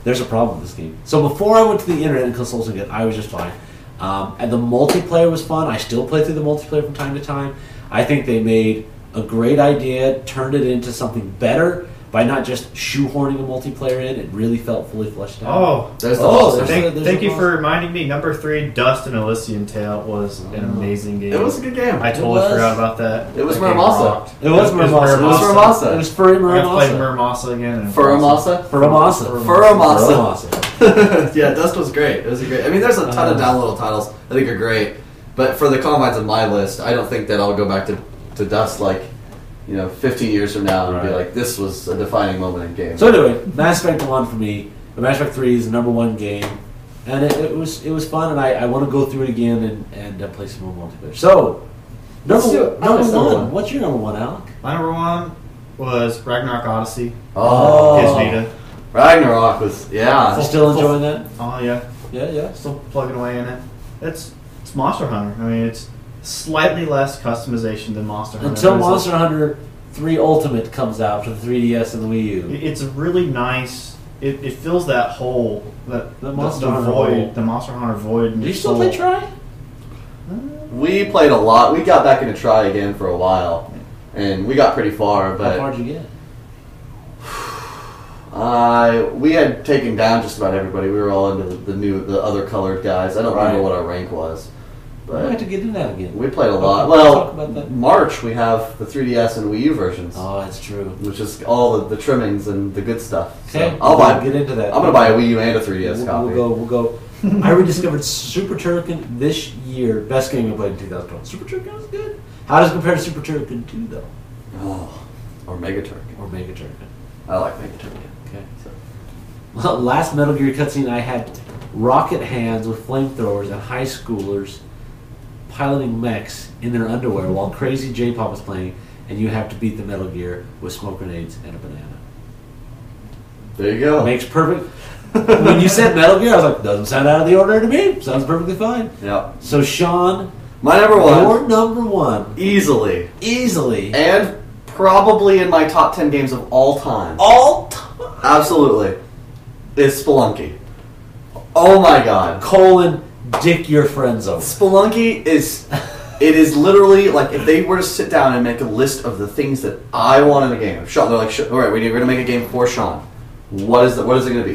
there's a problem with this game. So before I went to the internet and consulting it, I was just fine. And the multiplayer was fun. I still play through the multiplayer from time to time. I think they made a great idea, turned it into something better by not just shoehorning a multiplayer in. It really felt fully fleshed out. Oh, There's the Oh, boss. there's- thank you for reminding me. Number 3, Dust and Elysian Tale was an amazing game. It was a good game. I totally was. forgot about that. It was That game Muramasa. rocked. It was Muramasa. It was Muramasa. It was Furry I have to play Muramasa. Muramasa again. and Furamasa? Furamasa. Furamasa. Yeah, Dust was great. It was a great. I mean, there's a ton of downloadable titles I think are great, but for the confines of my list, I don't think that I'll go back to Dust like 15 years from now and be Right. like, this was a defining moment in games. So anyway, Mass Effect 1 for me. Mass Effect 3 is the number 1 game. And it was fun, and I want to go through it again and play some more multiplayer. So, Let's do it. number Nice, number 1. one. What's your number 1, Alec? My number 1 was Ragnarok Odyssey. Oh, PS Vita. Ragnarok was Still enjoying that? Oh yeah, Yeah. still plugging away in it. It's Monster Hunter. I mean, it's slightly less customization than Monster Hunter. Until but it's Monster Hunter 3 Ultimate comes out for the 3DS and the Wii U. It's a really nice. It fills that hole, The Monster the Hunter void, hole. the Monster Hunter void. in Do you your still soul. play Try? We played a lot. We got back into Try again for a while, and we got pretty far. How But far did you get? we had taken down just about everybody. We were all into the other colored guys. I don't remember Right. what our rank was, I have but to get into that again. we played a lot. Talk Well, about that. March we have the 3DS and Wii U versions, Oh, that's true. which is all the trimmings and the good stuff. Okay, So I'll buy. get into that. I'm gonna buy a Wii U and a 3DS copy. We'll go. I rediscovered Super Turrican this year. Best game I played in 2012. Super Turrican was good. How does it compare to Super Turrican 2, though? Oh, or Mega Turrican. Or Mega Turrican? I like Mega Turrican. Okay. So. Well, last Metal Gear cutscene, I had rocket hands with flamethrowers and high schoolers piloting mechs in their underwear while Crazy J-Pop was playing, and you have to beat the Metal Gear with smoke grenades and a banana. There you go. Makes perfect. When you said Metal Gear, I was like, doesn't sound out of the ordinary to me. Sounds perfectly fine. Yeah. So, Shawn, My number one, your number 1, easily, easily. and probably in my top 10 games of all time. All time. Absolutely. Is Spelunky. Oh my god. Dick your friends over. Spelunky is... It is literally like if they were to sit down and make a list of the things that I want in a game. Sean, they're like, all right, we're going to make a game for Sean. What is it going to be?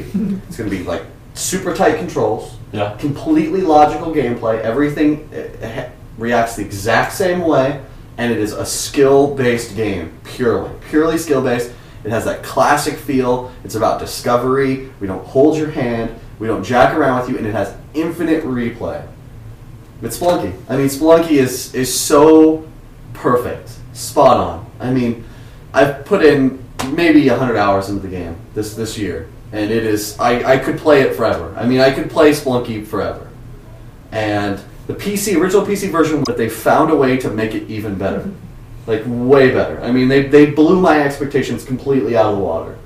It's going to be like super tight controls, completely logical gameplay. Everything reacts the exact same way, and it is a skill-based game, purely skill-based. It has that classic feel. It's about discovery. We don't hold your hand. We don't jack around with you, and it has infinite replay. It's Spelunky. I mean, Spelunky is so perfect, spot on. I mean, I've put in maybe 100 hours into the game this year, and it is. I could play it forever. I mean, I could play Spelunky forever. And the original PC version, but they found a way to make it even better, like way better. I mean, they blew my expectations completely out of the water.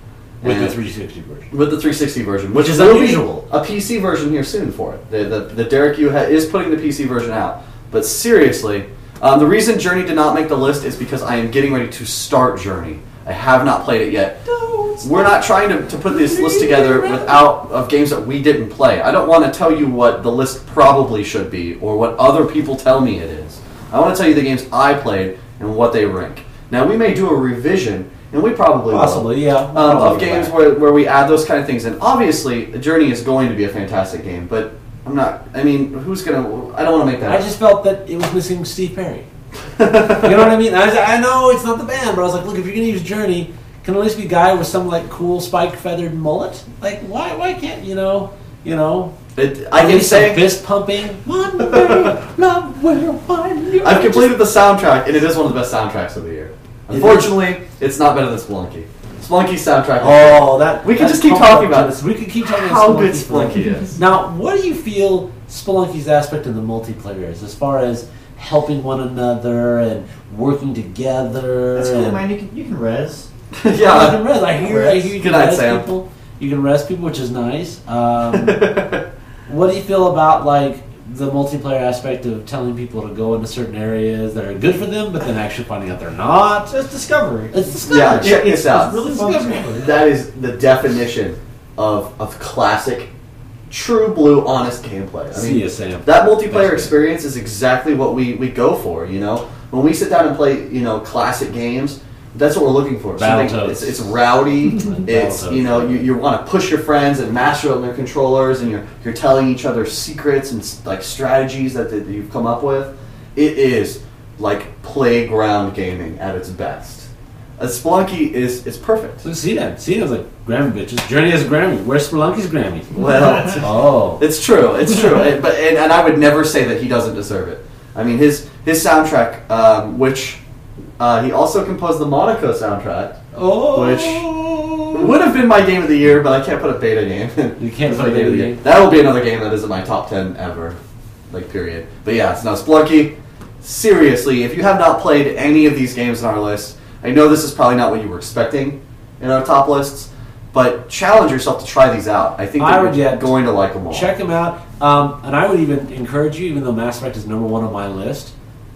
With the 360 version. With the 360 version. Which is unusual. A PC version here soon for it. The Derek Yu is putting the PC version out. But seriously, the reason Journey did not make the list is because I am getting ready to start Journey. I have not played it yet. We're not trying to put this list together of games that we didn't play. I don't want to tell you what the list probably should be or what other people tell me it is. I want to tell you the games I played and what they rank. Now, we may do a revision, and we probably possibly, will, yeah, of games where we add those kind of things in. Obviously, Journey is going to be a fantastic game, but I'm not. I mean, who's gonna? I don't want to make that. I just felt that it was missing Steve Perry. You know what I mean? I know it's not the band, but I was like, look, if you're gonna use Journey, can at least be a guy with some like cool spike feathered mullet. Like, why can't you know? I can say fist pumping. One day, love will find you. I've completed the soundtrack, and it is one of the best soundtracks of the year. Unfortunately, it's not better than Spelunky. Spelunky's soundtrack. We can just keep talking about this. We could keep talking about how good Spelunky is. Now, what do you feel Spelunky's aspect in the multiplayer is, as far as helping one another and working together? That's cool, man. You can res. Yeah, you can res. I hear you can res people. You can res people, which is nice. What do you feel about like the multiplayer aspect of telling people to go into certain areas that are good for them, but then actually finding out they're not? It's discovery. It's discovery. Yeah, check this out. It's really fun discovery. That is the definition of classic, true blue, honest gameplay. I mean, that multiplayer experience is exactly what we go for. You know, when we sit down and play, classic games. That's what we're looking for. It's rowdy. It's you want to push your friends and master on their controllers, and you're telling each other secrets and like strategies that you've come up with. It is like playground gaming at its best. Spelunky is perfect. So see that's like Grammy bitches. Journey has a Grammy. Where's Spelunky's Grammy? Well, it's true. And I would never say that he doesn't deserve it. I mean, his soundtrack, which. He also composed the Monaco soundtrack, which would have been my game of the year, but I can't put a beta game. You can't put a game of the game? That will be another game that is in my top 10 ever, period. But yeah, it's now Spelunky. Seriously, if you have not played any of these games on our list, I know this is probably not what you were expecting in our top lists, but challenge yourself to try these out. I think you're going to like them all. Check them out, and I would even encourage you, even though Mass Effect is number one on my list,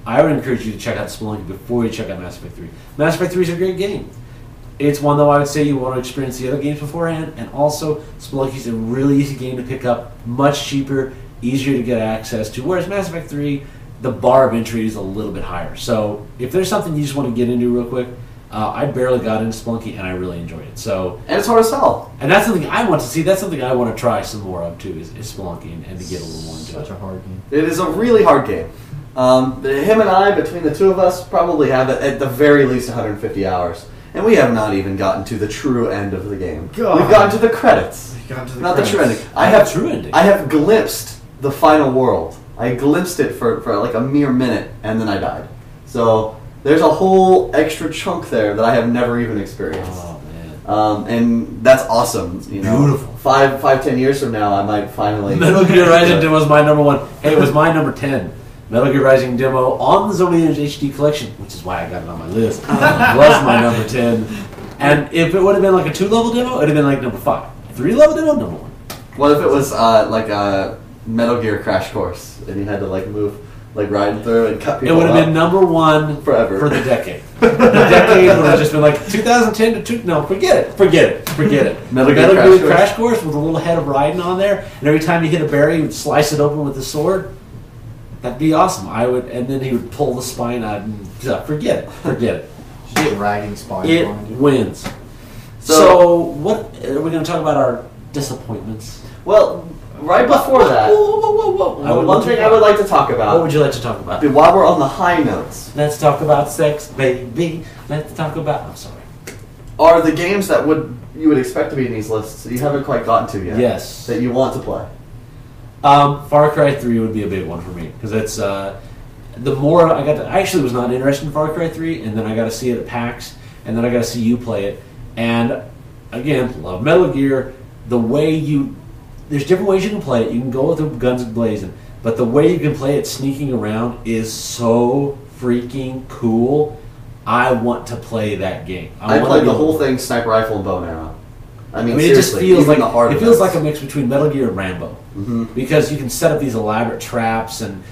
I would encourage you to check out Spelunky before you check out Mass Effect 3. Mass Effect 3 is a great game. It's one, though, I would say you want to experience the other games beforehand, and also Spelunky is a really easy game to pick up, much cheaper, easier to get access to, whereas Mass Effect 3, the bar of entry is a little bit higher. So if there's something you just want to get into real quick, I barely got into Spelunky, and I really enjoyed it. And it's hard to sell. And that's something I want to see. That's something I want to try some more of, too, is Spelunky, and to get a little more into it. Such a hard game. It is a really hard game. Him and I, between the two of us, probably have at the very least 150 hours. And we have not even gotten to the true end of the game. God. We've gotten to the credits. Not the true ending. I have glimpsed the final world. I glimpsed it for like a mere minute, and then I died. So there's a whole extra chunk there that I have never even experienced. Oh, man. And that's awesome. Beautiful. 5-10 years from now, I might finally... Metal Gear Rising Demo was my number one. Hey, it was my number 10. Metal Gear Rising Demo on the Sony HD collection, which is why I got it on my list, was my number 10. And if it would have been like a 2-level demo, it would have been like number 5. 3-level demo, number 1. What if it was like a Metal Gear Crash Course, and you had to move, riding through and cut people It would have been number 1 forever for the decade. The decade would have just been like 2010 to no, forget it. Metal Gear Crash Crash Course with a little head of Raiden on there, and every time you hit a berry, you would slice it open with the sword. That'd be awesome. I would, and then he would pull the spine out. And, forget it. Just get ragging spine. It wins. So what are we going to talk about? Our disappointments. Well, right before that, one thing I would like to talk about. What would you like to talk about? While we're on the high notes, Let's talk about sex, baby. Let's talk about. I'm sorry. are the games that you would expect to be in these lists that you haven't quite gotten to yet. Yes. That you want to play. Far Cry 3 would be a big one for me because it's the more I got. I actually was not interested in Far Cry 3, and then I got to see it at PAX, and then I got to see you play it. And again, love Metal Gear. The way there's different ways you can play it. You can go with the guns blazing, but the way you can play it sneaking around is so freaking cool. I want to play that game. I played the whole thing, sniper rifle and bow and arrow. I mean it just feels like it feels like a mix between Metal Gear and Rambo, because you can set up these elaborate traps and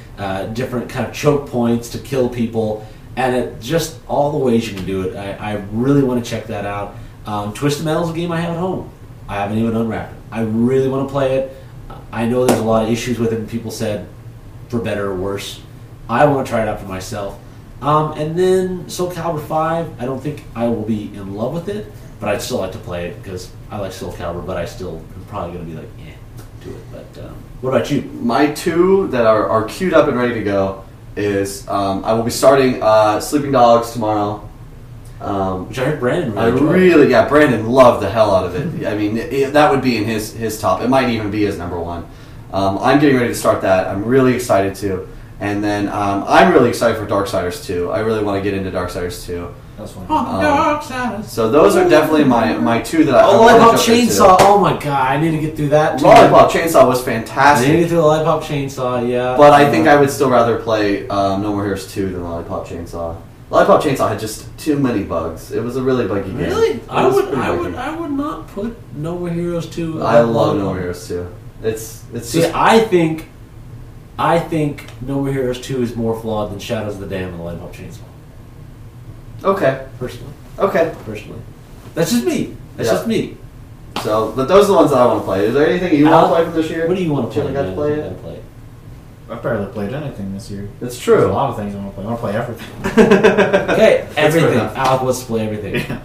different kind of choke points to kill people, and it just all the ways you can do it. I really want to check that out. Twisted Metal is a game I have at home. I haven't even unwrapped it. I really want to play it. I know there's a lot of issues with it, and people said for better or worse. I want to try it out for myself. And then Soul Calibur 5, I don't think I will be in love with it, but I'd still like to play it because I like Soul Calibur, but I still am probably going to be like, to it. But what about you? My two that are queued up and ready to go is I will be starting Sleeping Dogs tomorrow. Which I heard Brandon Brandon loved the hell out of it. I mean, that would be in his top. It might even be his number one. I'm getting ready to start that. I'm really excited to. And then I'm really excited for Darksiders 2. I really want to get into Darksiders 2. That's fine. Darksiders. So those are definitely my two that I want Lollipop to jump into. Chainsaw. Oh my god, I need to get through that too. Lollipop Chainsaw was I fantastic. need to get through the Lollipop Chainsaw, yeah. But I think I would still rather play No More Heroes 2 than Lollipop Chainsaw. Lollipop Chainsaw had just too many bugs. It was a really buggy game. Really? I would not put No More Heroes 2. I love No More Heroes 2. It's See, just, I think No More Heroes 2 is more flawed than Shadows of the Dam and the Lollipop Chainsaw. okay. Personally. That's just me. Just me. So, but those are the ones that I want to play. Is there anything you want to play from this year? What do you want to play? You haven't got to play it? it? I've barely played anything this year. It's true. There's a lot of things I want to play. I want to play everything. Okay, everything. Alec wants to play everything. Yeah.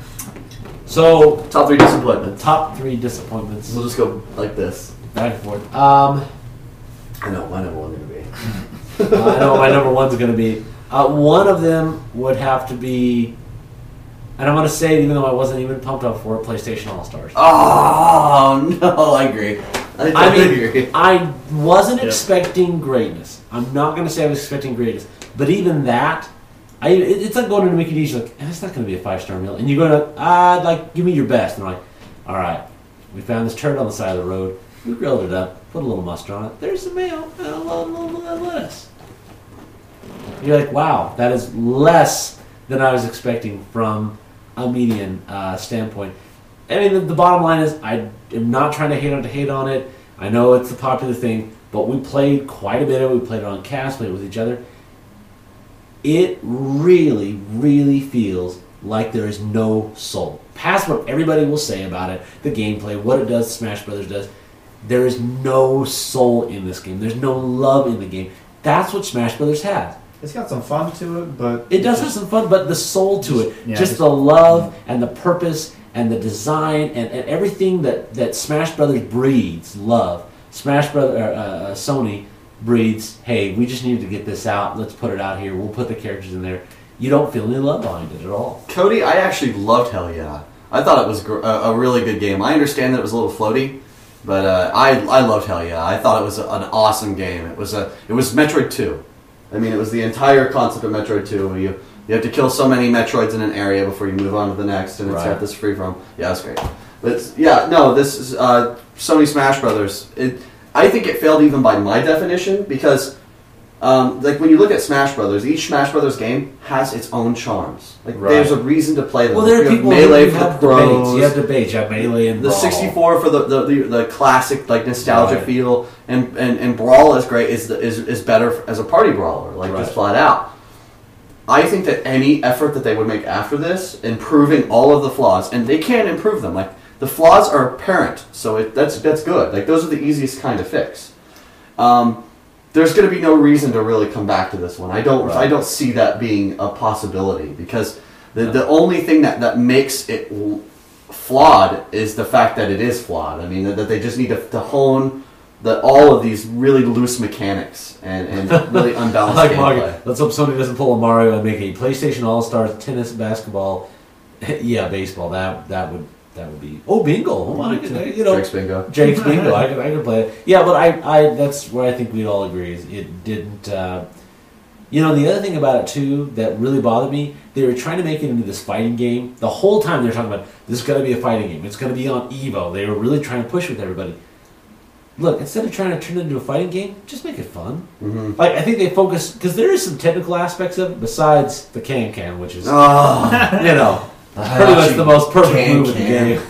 So, Top 3 disappointments. Top 3 disappointments. We'll just go like this. Back and forth. I know my number one going to be. I know what my number one's going to be. One of them would have to be, and I'm going to say it even though I wasn't even pumped up for it, PlayStation All-Stars. Oh, no, I agree. I agree. I wasn't expecting greatness. I'm not going to say I was expecting greatness. But even that, it's like going into Mickey D's, like, it's not going to be a 5-star meal. And you're going to, give me your best. And I'm like, all right, we found this turd on the side of the road. We grilled it up, put a little mustard on it. There's the mayo and a little lettuce. You're like, wow, that is less than I was expecting from a median standpoint. I mean, the bottom line is I am not trying to hate on it. I know it's a popular thing, but we played quite a bit of it. We played it on cast, played it with each other. It really, really feels like there is no soul. Past what everybody will say about it, the gameplay, what it does, Smash Brothers does, there is no soul in this game. There's no love in the game. That's what Smash Brothers has. It's got some fun to it, but... It does have some fun, but the soul to it. Just the love and the purpose and the design and everything that Smash Brothers breeds, love. Sony breeds, hey, we just needed to get this out. Let's put it out here. We'll put the characters in there. You don't feel any love behind it at all. Cody, I actually loved Hell Yeah. I thought it was a really good game. I understand that it was a little floaty, but I loved Hell Yeah. I thought it was an awesome game. It was Metroid 2. I mean, it was the entire concept of Metroid 2. Where you have to kill so many Metroids in an area before you move on to the next, and it's got this free from. Yeah, it's great. But this is Sony Smash Brothers. I think it failed even by my definition because, like when you look at Smash Brothers, each Smash Brothers game has its own charms. Like there's a reason to play them. Well, there are people Melee who for the have pros. debates. You have debates. You have Melee and the Brawl. 64 for the classic like nostalgia feel, and Brawl is great. Is better as a party brawler, like just flat out. I think that any effort that they would make after this, improving all of the flaws, and they can improve them. Like, the flaws are apparent, so that's good. Like, those are the easiest kind of fix. There's going to be no reason to really come back to this one. I don't see that being a possibility, because the only thing that makes it flawed is the fact that it is flawed. I mean, that they just need to hone all of these really loose mechanics and really unbalanced like gameplay. Mario. Let's hope Sony doesn't pull a Mario and make a PlayStation All-Stars, tennis, basketball, baseball. That would be bingo. Hold on, Drake's bingo. Drake's bingo. I could play it. Yeah, but I that's where I think we'd all agree is it didn't. The other thing about it too that really bothered me, they were trying to make it into this fighting game. The whole time they were talking about this is going to be a fighting game. It's going to be on Evo. They were really trying to push with everybody. Look, instead of trying to turn it into a fighting game, just make it fun. Mm-hmm. Like, I think they focus, because there is some technical aspects of it besides the can, which is pretty much the most perfect move in the game.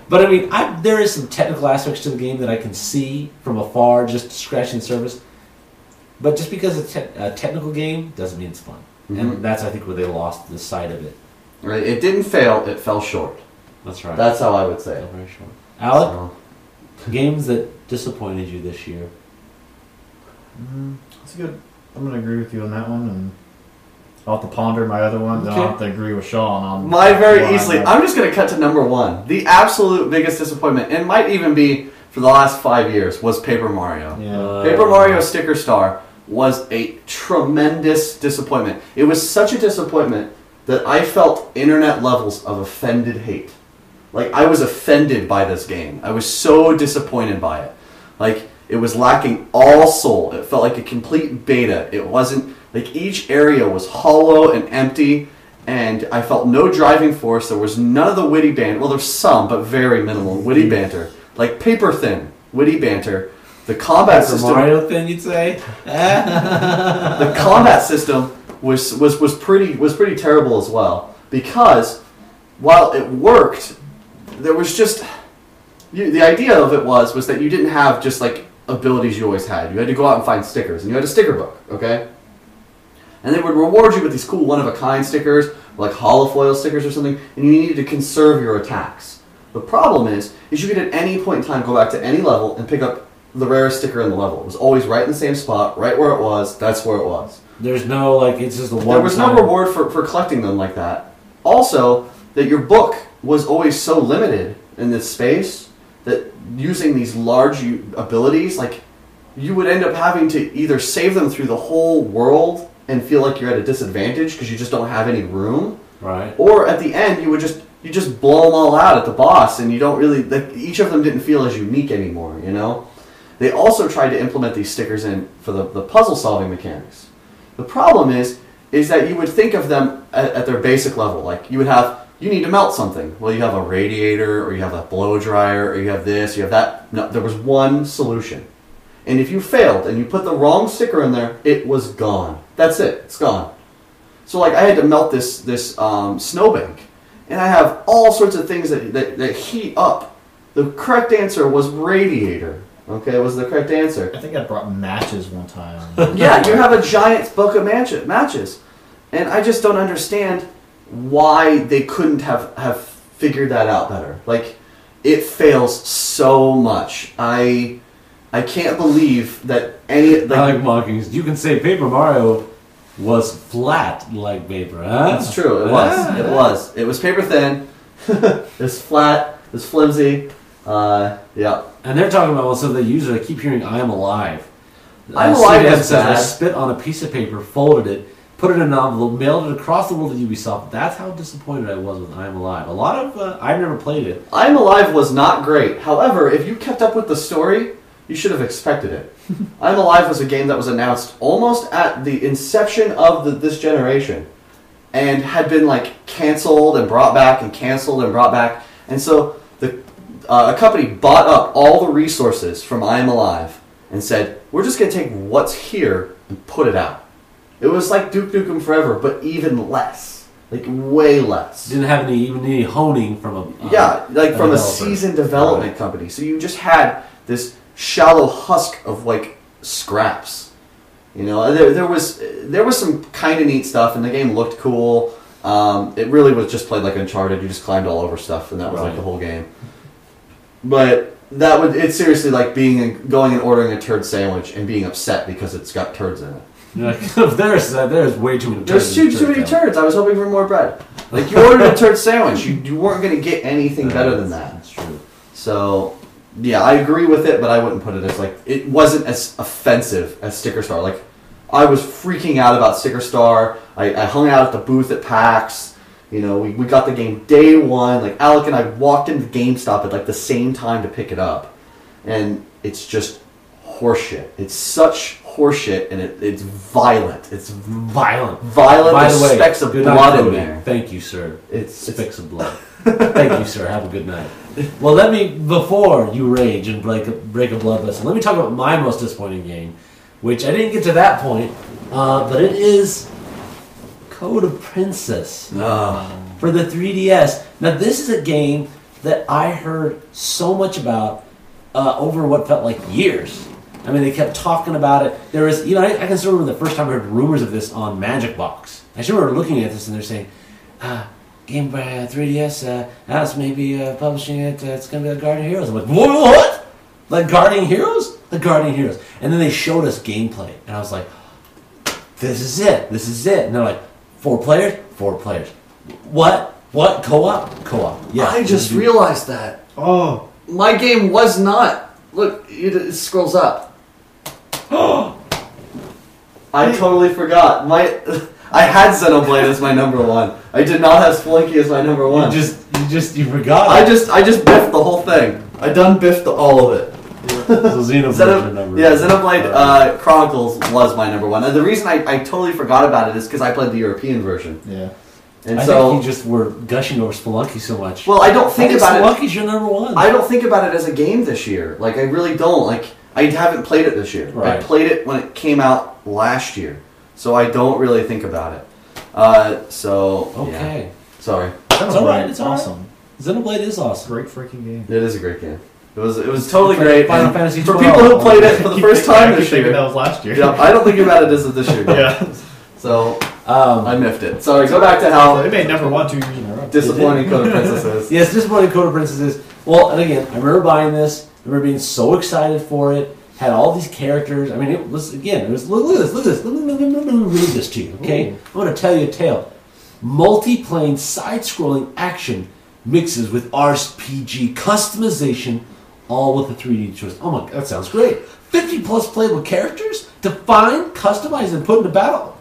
But I mean, there is some technical aspects to the game that I can see from afar, just scratching the surface. But just because it's a technical game doesn't mean it's fun. Mm-hmm. And that's, I think, where they lost the sight of it. Right. It didn't fail, it fell short. That's right. That's how I would say it. Fell very short. Alec? Games that disappointed you this year? That's good. I'm going to agree with you on that one, and I'll have to ponder my other one, then I'll have to agree with Shawn on mine very easily. I'm just going to cut to number one. The absolute biggest disappointment, and might even be for the last 5 years, was Paper Mario. Yeah. Paper Mario Sticker Star was a tremendous disappointment. It was such a disappointment that I felt internet levels of offended hate. Like, I was offended by this game. I was so disappointed by it. Like, it was lacking all soul. It felt like a complete beta. It wasn't, like, each area was hollow and empty, and I felt no driving force. There was none of the witty banter. Well, there's some, but very minimal witty banter. Like, paper thin witty banter. The combat system... Mario thin, you'd say? The combat system was pretty terrible as well. Because, while it worked... There was just... the idea of it was that you didn't have just, like, abilities you always had. You had to go out and find stickers. And you had a sticker book, okay? And they would reward you with these cool one-of-a-kind stickers, like holofoil stickers or something, and you needed to conserve your attacks. The problem is you could at any point in time go back to any level and pick up the rarest sticker in the level. It was always right in the same spot, right where it was, that's where it was. There's no, like, it's just the one There was no reward for collecting them like that. Also, that your book was always so limited in this space that using these large abilities, like, you would end up having to either save them through the whole world and feel like you're at a disadvantage because you just don't have any room, right? Or at the end you just blow them all out at the boss, and you don't really, like, each of them didn't feel as unique anymore. They also tried to implement these stickers in for the puzzle solving mechanics. The problem is that you would think of them at their basic level. Like, you need to melt something. Well, you have a radiator, or you have a blow dryer, or you have this, you have that. No, there was one solution. And if you failed and you put the wrong sticker in there, it was gone. That's it. It's gone. So, like, I had to melt this snowbank. And I have all sorts of things that heat up. The correct answer was radiator. Okay, was the correct answer. I think I brought matches one time. Yeah, you have a giant book of matches. And I just don't understand why they couldn't have figured that out better. Like, it fails so much. I can't believe that any... Like, I like mockings. You can say Paper Mario was flat like paper, huh? That's true, it was. It was paper thin. It was flat. It was flimsy. Yeah. And they're talking about, so they usually keep hearing I Am Alive. I'm Alive CDM was says I bad. spit on a piece of paper, folded it, put it in an envelope, mailed it across the world to Ubisoft. That's how disappointed I was with I Am Alive. A lot of... I've never played it. I Am Alive was not great. However, if you kept up with the story, you should have expected it. I Am Alive was a game that was announced almost at the inception of this generation, and had been, like, canceled and brought back and canceled and brought back. And so a company bought up all the resources from I Am Alive and said, we're just going to take what's here and put it out. It was like Duke Nukem Forever, but even less. Like, way less. Didn't have any honing from a... from a seasoned development company. So you just had this shallow husk of, like, scraps. You know, there was some kind of neat stuff, and the game looked cool. It really was just played like Uncharted. You just climbed all over stuff, and that was like the whole game. But it's seriously like going and ordering a turd sandwich and being upset because it's got turds in it. There's way too many turds. There's too many turds. I was hoping for more bread. Like, you ordered a turd sandwich. You weren't going to get anything better than that. That's true. So, yeah, I agree with it, but I wouldn't put it as, like, it wasn't as offensive as Sticker Star. Like, I was freaking out about Sticker Star. I hung out at the booth at PAX. You know, we got the game day one. Like, Alec and I walked into GameStop at, like, the same time to pick it up. And it's just horseshit. It's such horseshit, and it's violent. It's violent. By the way, specks of good blood night, in there. Thank you, sir. It's specks of blood. Thank you, sir. Have a good night. Well, before you rage and break a blood vessel, let me talk about my most disappointing game, which I didn't get to that point, but it is Code of Princess for the 3DS. Now, this is a game that I heard so much about over what felt like years. I mean, they kept talking about it. There was, I can still remember the first time I heard rumors of this on Magic Box. I still remember looking at this and they're saying, game by 3DS, Alice may be publishing it, it's going to be like Guardian Heroes. I'm like, what? Like Guardian Heroes? Like Guardian Heroes. And then they showed us gameplay, and I was like, this is it. And they're like, 4 players? 4 players. What? Co-op? Co-op. Yeah. I just realized that. Oh. My game was not. Look, it scrolls up. I totally forgot. I had Xenoblade as my number 1. I did not have Spelunky as my number 1. You forgot. I just biffed the whole thing. I done biffed all of it. So Xenoblade Chronicles was my number 1. And the reason I totally forgot about it is because I played the European version. Yeah. And I think you just were gushing over Spelunky so much. Well, I don't think about Spelunky's your number 1. I don't think about it as a game this year. Like, I really don't. Like, I haven't played it this year. Right. I played it when it came out last year. So I don't really think about it. Yeah. Sorry. It's alright. It's awesome. Xenoblade is awesome. Great freaking game. It is a great game. It was totally great. Final Fantasy for 12. people who played it for the first time this year. That was last year. Yeah, I don't think about it as this year. Yeah. So I miffed it. Sorry. Go back to how they made number 1 2 years in a row. disappointing Code of Princess is. Yes, disappointing Code of Princess is. Well, and again, I remember buying this. I remember being so excited for it. Had all these characters. I mean, it was look at this. Look at this. Let me read this to you. Okay, I'm going to tell you a tale. Multi-plane, side-scrolling action mixes with RPG customization, all with a 3D twist. Oh my God, that sounds great. 50 plus playable characters to find, customize, and put into battle.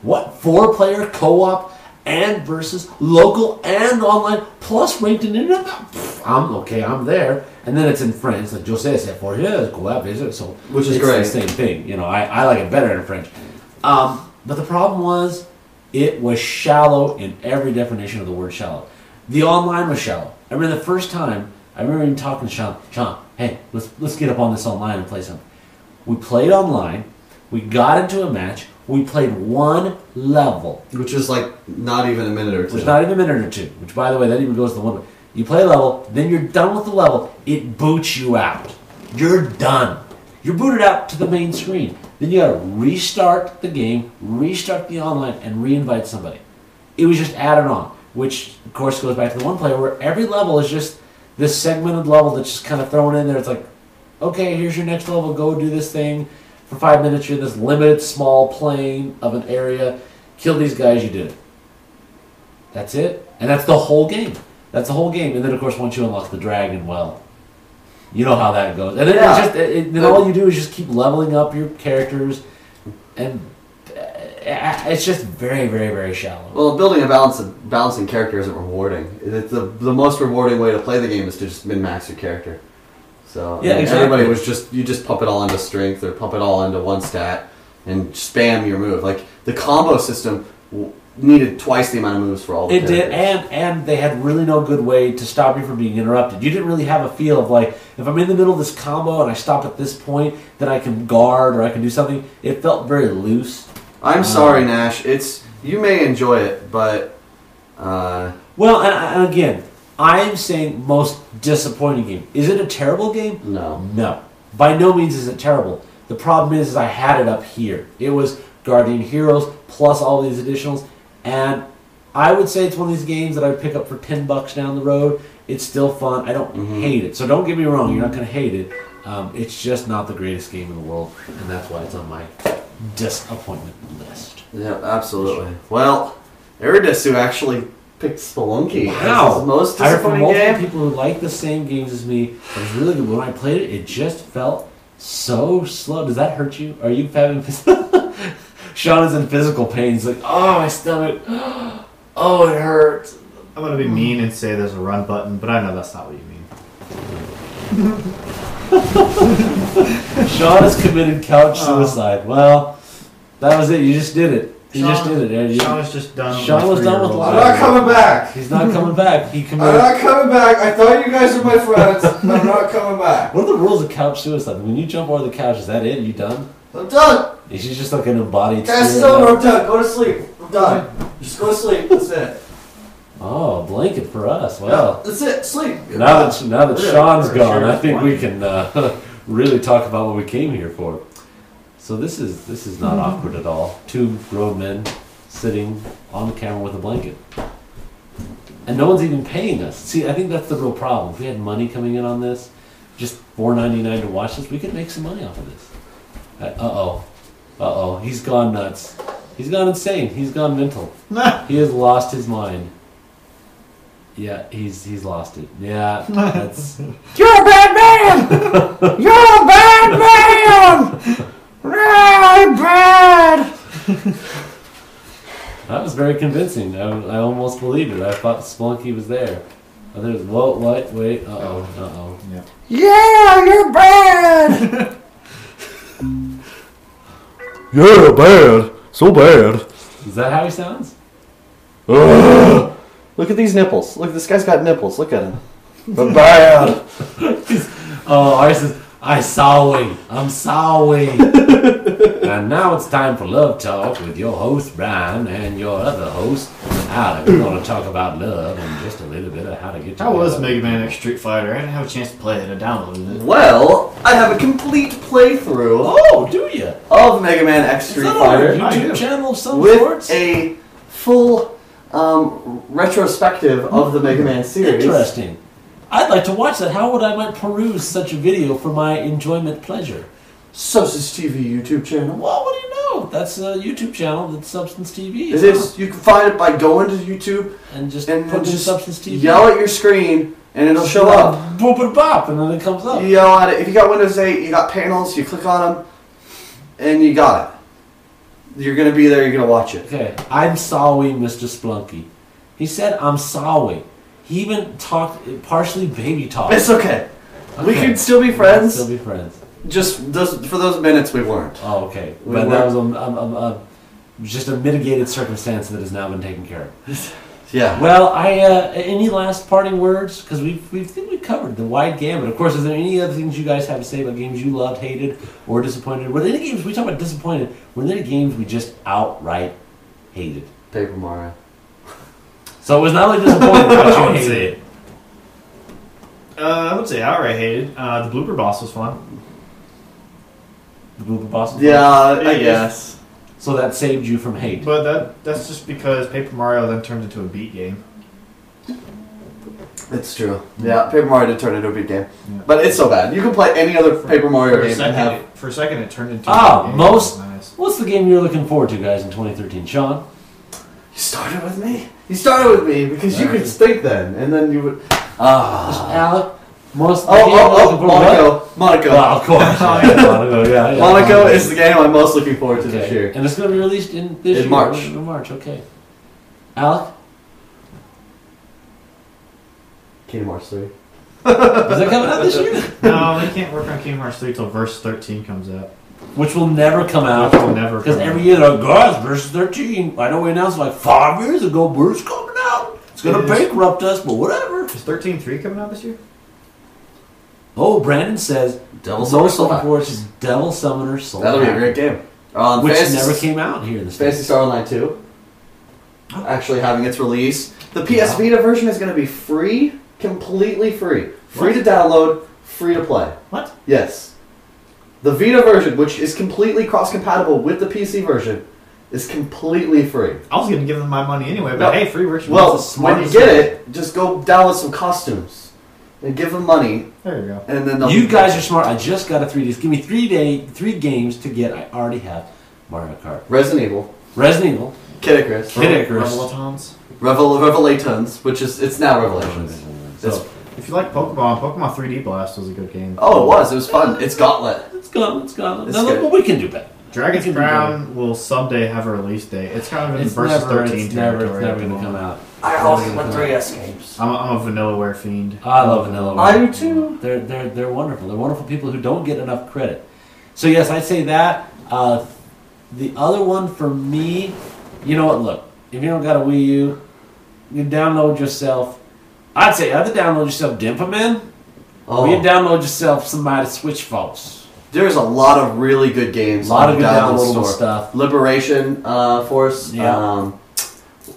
What? 4-player co-op and versus local and online plus ranked and internet. I'm there. And then it's in French. Like Jose said, for here, co-op is it? So which is it's great. The same thing. I like it better in French. But the problem was, it was shallow in every definition of the word shallow. The online was shallow. I remember the first time. I remember even talking to Shawn, hey, let's get up on this online and play something. We played online. We got into a match. We played 1 level. Which is like not even a minute or 2. Which not even a minute or 2. Which, by the way, that even goes to the 1. You play a level, then you're done with the level. It boots you out. You're done. You're booted out to the main screen. Then you got to restart the game, restart the online, and re-invite somebody. It was just added on, which of course goes back to the 1 player where every level is just this segmented level that's just kind of thrown in there. It's like, okay, here's your next level. Go do this thing for 5 minutes. You're in this limited small plane of an area. Kill these guys. You did it. That's it, and that's the whole game. That's the whole game. And then of course once you unlock the dragon, well, you know how that goes. And then then all you do is just keep leveling up your characters, and it's just very, very, very shallow. Well, building a balancing character isn't rewarding. It's the most rewarding way to play the game is to just min-max your character. So yeah, exactly. Everybody was you just pump it all into strength or pump it all into 1 stat and spam your move. Like the combo system needed twice the amount of moves for all the characters. It did, and they had really no good way to stop you from being interrupted. You didn't really have a feel of like, if I'm in the middle of this combo and I stop at this point, then I can guard or I can do something. It felt very loose. I'm sorry, Nash. You may enjoy it, but well, and again, I'm saying most disappointing game. Is it a terrible game? No. No. By no means is it terrible. The problem is I had it up here. It was Guardian Heroes plus all these additionals, and I would say it's one of these games that I would pick up for $10 down the road. It's still fun. I don't hate it. So don't get me wrong. You're not going to hate it. It's just not the greatest game in the world, and that's why it's on my disappointment list. Yeah, absolutely. Well, Iridisu actually picked Spelunky Wow. as his most I heard from disappointing multiple game. people who like the same games as me, but it's really good. When I played it, it just felt so slow. Does that hurt you? Are you having Shawn is in physical pain. He's like, oh, my stomach. Oh, it hurts. I'm gonna be mean and say there's a run button, but I know that's not what you mean. Shawn has committed couch suicide. Well, that was it. You just did it. You just did it. Shawn was just done. Shawn was done with life. I'm not coming back. He's not coming back. He I'm committed. not coming back. I thought you guys were my friends. I'm not coming back. What are the rules of couch suicide? When you jump over the couch, is that it? You done? I'm done. She's just like an embodied Cast is spirit over. now. I'm done. Go to sleep. I'm done. Just go to sleep. That's it. Oh, a blanket for us. Well, That's it. Sleep. now that Really? Shawn's For gone, sure. I think we can really talk about what we came here for. So this is not awkward at all. Two grown men sitting on the camera with a blanket, and no one's even paying us. See, I think that's the real problem. If we had money coming in on this, just $4.99 to watch this, we could make some money off of this. Uh oh, he's gone nuts. He's gone insane. He's gone mental. He has lost his mind. Yeah, he's lost it. Yeah, that's. You're a bad man! You're a bad man! Really bad! That was very convincing. I almost believed it. I thought Spelunky was there. Oh, there's what? Wait. Uh oh. Yeah. Yeah, you're bad! Yeah, bad. So bad. Is that how he sounds? Look at these nipples. Look, this guy's got nipples. Look at him. But bad. Oh, ours is. I'm sorry. And now it's time for Love Talk with your host, Brian, and your other host, Alec. We're going to talk about love and just a little bit of how to get to How was love. Mega Man X Street Fighter? I didn't have a chance to play it. I downloaded it. Well, I have a complete playthrough Oh, do you? of Mega Man X Is Street that on a Fighter YouTube do. channel of some with sorts? a full retrospective of the Mega Man series. Interesting. I'd like to watch that. How would I might peruse such a video for my enjoyment pleasure? Substance TV YouTube channel. Well, what do you know? That's a YouTube channel that's Substance TV. It is. You can find it by going to YouTube And just and put in just Substance TV. yell at your screen and it'll show up. Boop and bop, and then it comes up. You yell at it. If you got Windows 8, you got panels, you click on them, and you got it. You're going to be there, you're going to watch it. Okay, I'm sorry, Mr. Splunky. He said, I'm sorry. He even talked, partially baby talk. It's okay. We Okay. can still be We can friends. still be friends. Just for those minutes we weren't. Oh, okay. We But were- that was just a mitigated circumstance that has now been taken care of. Yeah. Well, any last parting words? Because we think we covered the wide gamut. Of course, is there any other things you guys have to say about games you loved, hated, or disappointed? Were there any games, we talk about disappointed, were there any games we just outright hated? Paper Mario. So it was not only disappointed, but I you would hated say it. I would say outright hated. The blooper boss was fun. The Blooper Boss was Yeah, fun? I guess. So that saved you from hate. But that's just because Paper Mario then turned into a beat game. It's true. Yeah, Paper Mario did turn into a big game. Yeah. But it's so bad. You can play any other Paper Mario game and have... For a second, it turned into Ah, a beat game. most- It was nice. What's the game you're looking forward to, guys, in 2013? Sean? You started with me? You started with me because you could think then, and then you would... Ah. Alec? Most the game you're looking forward to? What? Monaco. Well, of course. Yeah, Monaco, yeah. Monaco is the game I'm most looking forward to this Okay. year. And it's going to be released in this In year. March. In March, okay. Alec? Kingdom Hearts 3. Is that coming out this year? No, they can't work on Kingdom Hearts 3 till verse 13 comes out. Which will never come out. Which will never Because come every out. year they're like, guys, versus 13. I know we announced like 5 years ago, but it's coming out. It's going to It is. bankrupt us, but whatever. Is 13.3 coming out this year? Oh, Brandon says, Devil most Summoner looking Soul forward to Devil Summoner Soul That'll be a Hacker, great game. which Fantasy- never came out here in the Fantasy States. Star Online 2. Actually having its release. The PS Yeah. Vita version is going to be free. Completely free. Free to download. Free to play. What? Yes. The Vita version, which is completely cross-compatible with the PC version, is completely free. I was going to give them my money anyway, but hey, free version. Well, when you get it, just go download some costumes and give them money. There you go. And then you guys are smart. I just got a 3DS. Give me 3 games to get. I already have Mario Kart, Resident Evil, Kid Icarus, Revelations, which is it's now Revelations. So, if you like Pokemon 3D Blast was a good game. Oh, it was fun. It's Gauntlet. It's gone. It's no, good. but we can do better. Dragon's Crown will someday have a release date. It's kind of in versus 13 territory. It's never going to come out. I also want 3DS games. I'm a Vanillaware fiend. I love Vanillaware. I do too. They're wonderful. They're wonderful people who don't get enough credit. So yes, I'd say that. The other one for me, you know what? Look, if you don't got a Wii U, you download yourself. I'd say either download yourself Dimpaman, or you download yourself somebody Switch Force. There's a lot of really good games. A lot of good download downloadable store. stuff. Liberation Force. Yeah.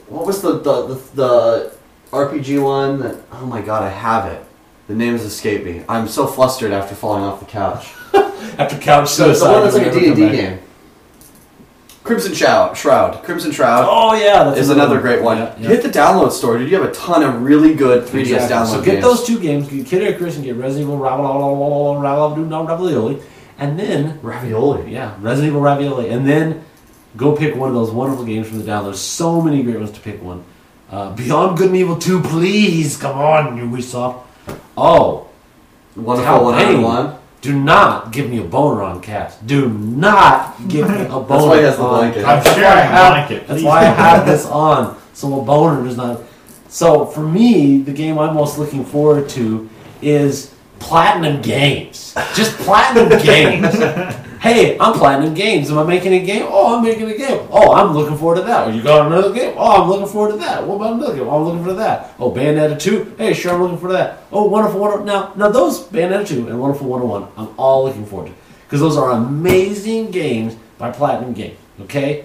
What was the RPG one? That, oh my god, I have it. The name has escaped me. I'm so flustered after falling off the couch. After couch So suicide. the one that's like a D&D game. Crimson Shroud. Crimson Shroud. Oh yeah, that's is another great one. Yeah, yeah. Hit the download store, dude. You have a ton of really good 3DS download games. So get those 2 games. Get Kid Icarus and get Resident Evil Ravioli, and then Ravioli. Yeah, Resident Evil Ravioli, and then go pick one of those wonderful games from the download. So many great ones to pick one. Beyond Good and Evil 2, please come on, Ubisoft. Oh, Wonderful 101. Do not give me a boner on cast. Do not give me a boner. That's why he has the blanket. I'm sure I have it. That's why I have this on. So a boner does not. So for me, the game I'm most looking forward to is Platinum Games. Just Platinum Games. Hey, I'm Platinum Games. Am I making a game? Oh, I'm making a game. Oh, I'm looking forward to that. Oh, you got another game? Oh, I'm looking forward to that. What about another game? Oh, I'm looking for that. Oh, Bayonetta 2? Hey, sure, I'm looking for that. Oh, Wonderful 101. Now those Bayonetta 2 and Wonderful 101, I'm all looking forward to. Because those are amazing games by Platinum Games, okay?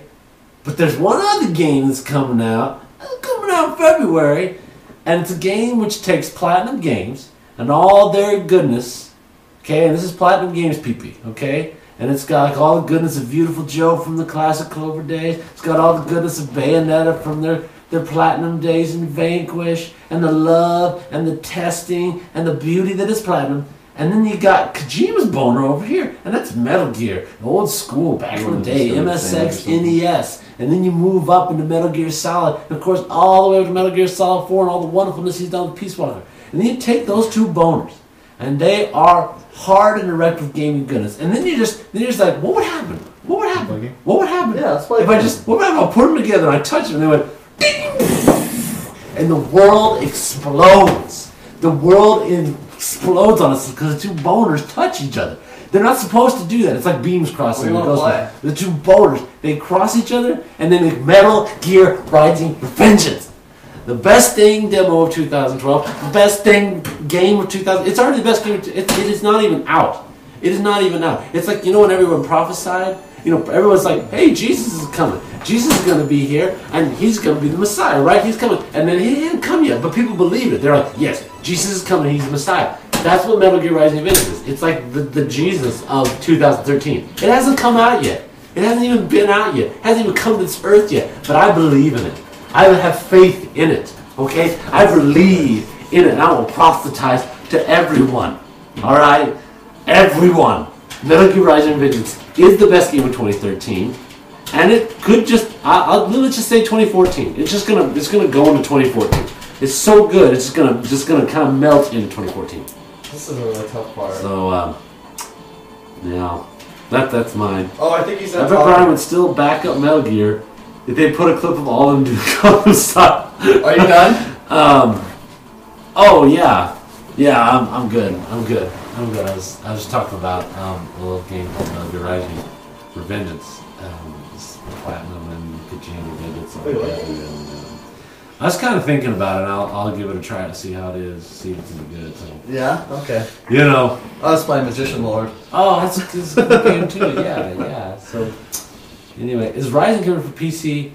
But there's one other game that's coming out in February, and it's a game which takes Platinum Games and all their goodness, okay? And this is Platinum Games PP, okay? And it's got like all the goodness of Beautiful Joe from the classic Clover days. It's got all the goodness of Bayonetta from their Platinum days in Vanquish, and the love and the testing and the beauty that is Platinum. And then you got Kojima's boner over here, and that's Metal Gear, old school, back in the day, MSX, NES. And then you move up into Metal Gear Solid, and of course all the way up to Metal Gear Solid 4 and all the wonderfulness he's done with Peace Walker. And then you take those 2 boners, and they are hard and direct with gaming goodness. And then you're just like, what would happen? What would happen? What would happen? Yeah, that's why. What would happen? I'll put them together and I touch them and they went, ding! And the world explodes. The world explodes on us because the 2 boners touch each other. They're not supposed to do that. It's like beams crossing. The 2 boners, they cross each other and then make Metal Gear Rising Vengeance. The best thing demo of 2012, the best thing game of 2000. It's already the best game. It is not even out. It is not even out. It's like, you know, when everyone prophesied, you know, everyone's like, hey, Jesus is coming. Jesus is going to be here, and he's going to be the Messiah, right? He's coming. And then he didn't come yet, but people believe it. They're like, yes, Jesus is coming. He's the Messiah. That's what Metal Gear Rising Vengeance is. It's like the Jesus of 2013. It hasn't come out yet. It hasn't even been out yet. It hasn't even come to this earth yet. But I believe in it. I have faith in it, okay? I believe in it, and I will proselytize to everyone, all right? Everyone. Metal Gear Rising Vengeance is the best game of 2013, and it could just, let's just say 2014. It's gonna go into 2014. It's so good, it's just gonna kind of melt into 2014. This is a really tough part. So, yeah, that's mine. Oh, I think he's I bet Brian would still back up Metal Gear if they put a clip of all of them doing Gotham stuff. Are you done? Oh yeah, I'm good. I was just talking about a little game called Metal Gear Rising for Vengeance. It's Platinum and Kojima did it. So I was kind of thinking about it. I'll give it a try to see how it is. See if it's any good. So. Yeah. Okay. You know. I was playing Magician Lord. Oh, that's a good game too. Yeah. So. Anyway, is Rising coming for PC?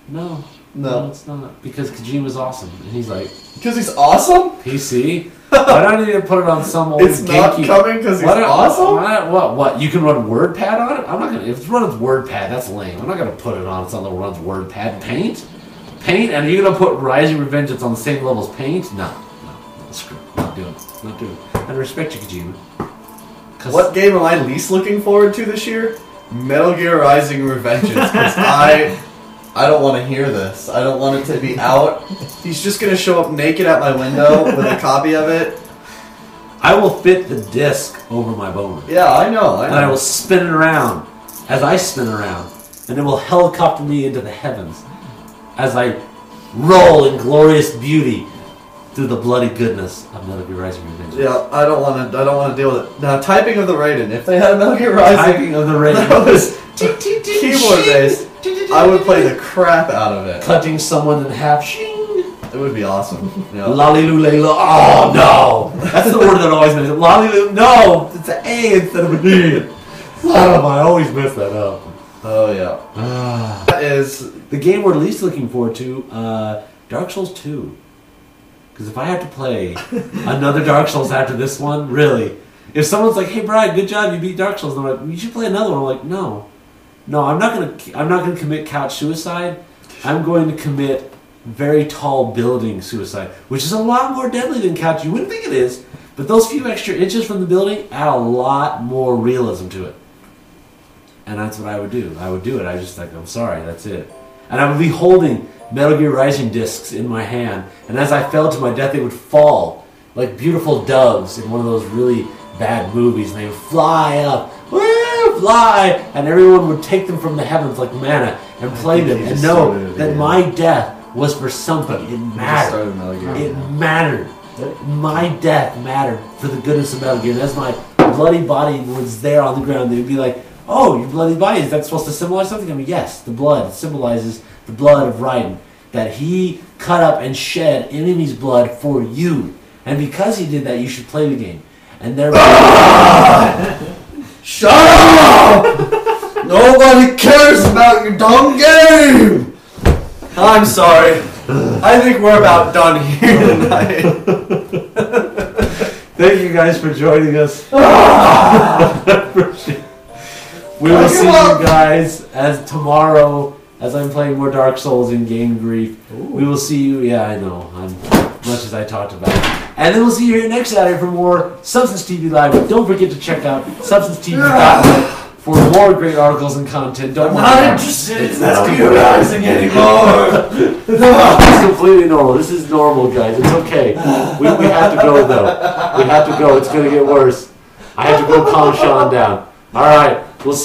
No. No. it's not. Because Kojima's awesome. And he's like, Because he's awesome? PC? Why don't I need to put it on some old It's not GameCube? coming because he's Why don't- awesome? What? You can run WordPad on it? I'm not gonna. If it runs WordPad, that's lame. I'm not gonna put it on something that runs WordPad. Paint, and you're gonna put Rising Revengeance on the same level as Paint? No, screw it. Not doing it. Not doing it. I respect you, Kojima. What game am I least looking forward to this year? Metal Gear Rising Revengeance. Because I don't want to hear this. I don't want it to be out. He's just gonna show up naked at my window with a copy of it. I will fit the disc over my boner. Yeah, I know. And I will spin it around as I spin around. And it will helicopter me into the heavens as I roll in glorious beauty through the bloody goodness of Metal Gear Rising Revengeance. Yeah, I don't want to deal with it. Now, typing of the Raiden. If they had a Metal Gear Rising, Typing of the Raiden. that was keyboard based, I would play the crap out of it. Cutting someone in half. Shing. It would be awesome. Yeah. Lolly-loo-lay-lo. Oh, no. That's the word that always messes up. Lolly-loo. No. It's an A instead of an E. I always mess that up. Oh yeah. That is The game we're least looking forward to, Dark Souls 2. Because if I have to play another Dark Souls after this one, really, if someone's like, "Hey, Brian, good job, you beat Dark Souls," and I'm like, "You should play another one." I'm like, "No, I'm not gonna commit couch suicide. I'm going to commit very tall building suicide, which is a lot more deadly than couch. You wouldn't think it is, but those few extra inches from the building add a lot more realism to it." And that's what I would do. I would do it. I just like, I'm sorry, that's it. And I would be holding Metal Gear Rising discs in my hand, and as I fell to my death, they would fall like beautiful doves in one of those really bad movies, and they would fly up, woo, fly, and everyone would take them from the heavens like manna and play them, and know that my death was for something. It mattered. It mattered. My death mattered for the goodness of Metal Gear. And as my bloody body was there on the ground, they would be like, "Oh, your bloody body, is that supposed to symbolize something?" I mean, yes, the blood symbolizes the blood of Raiden, that he cut up and shed enemy's blood for you. And because he did that, you should play the game. And thereby... Shut up! Nobody cares about your dumb game! I'm sorry. I think we're about done here tonight. Thank you guys for joining us. We will see you guys as tomorrow, as I'm playing more Dark Souls in Game Grief. Ooh. We will see you, yeah, I know, much as I talked about. And then we'll see you here next Saturday for more Substance TV Live. But don't forget to check out substancetv.net for more great articles and content. I'm not interested in Metal Gear Rising anymore. It's completely normal. This is normal, guys. It's okay. We have to go, though. We have to go. It's going to get worse. I have to go calm Shawn down. All right. We'll see.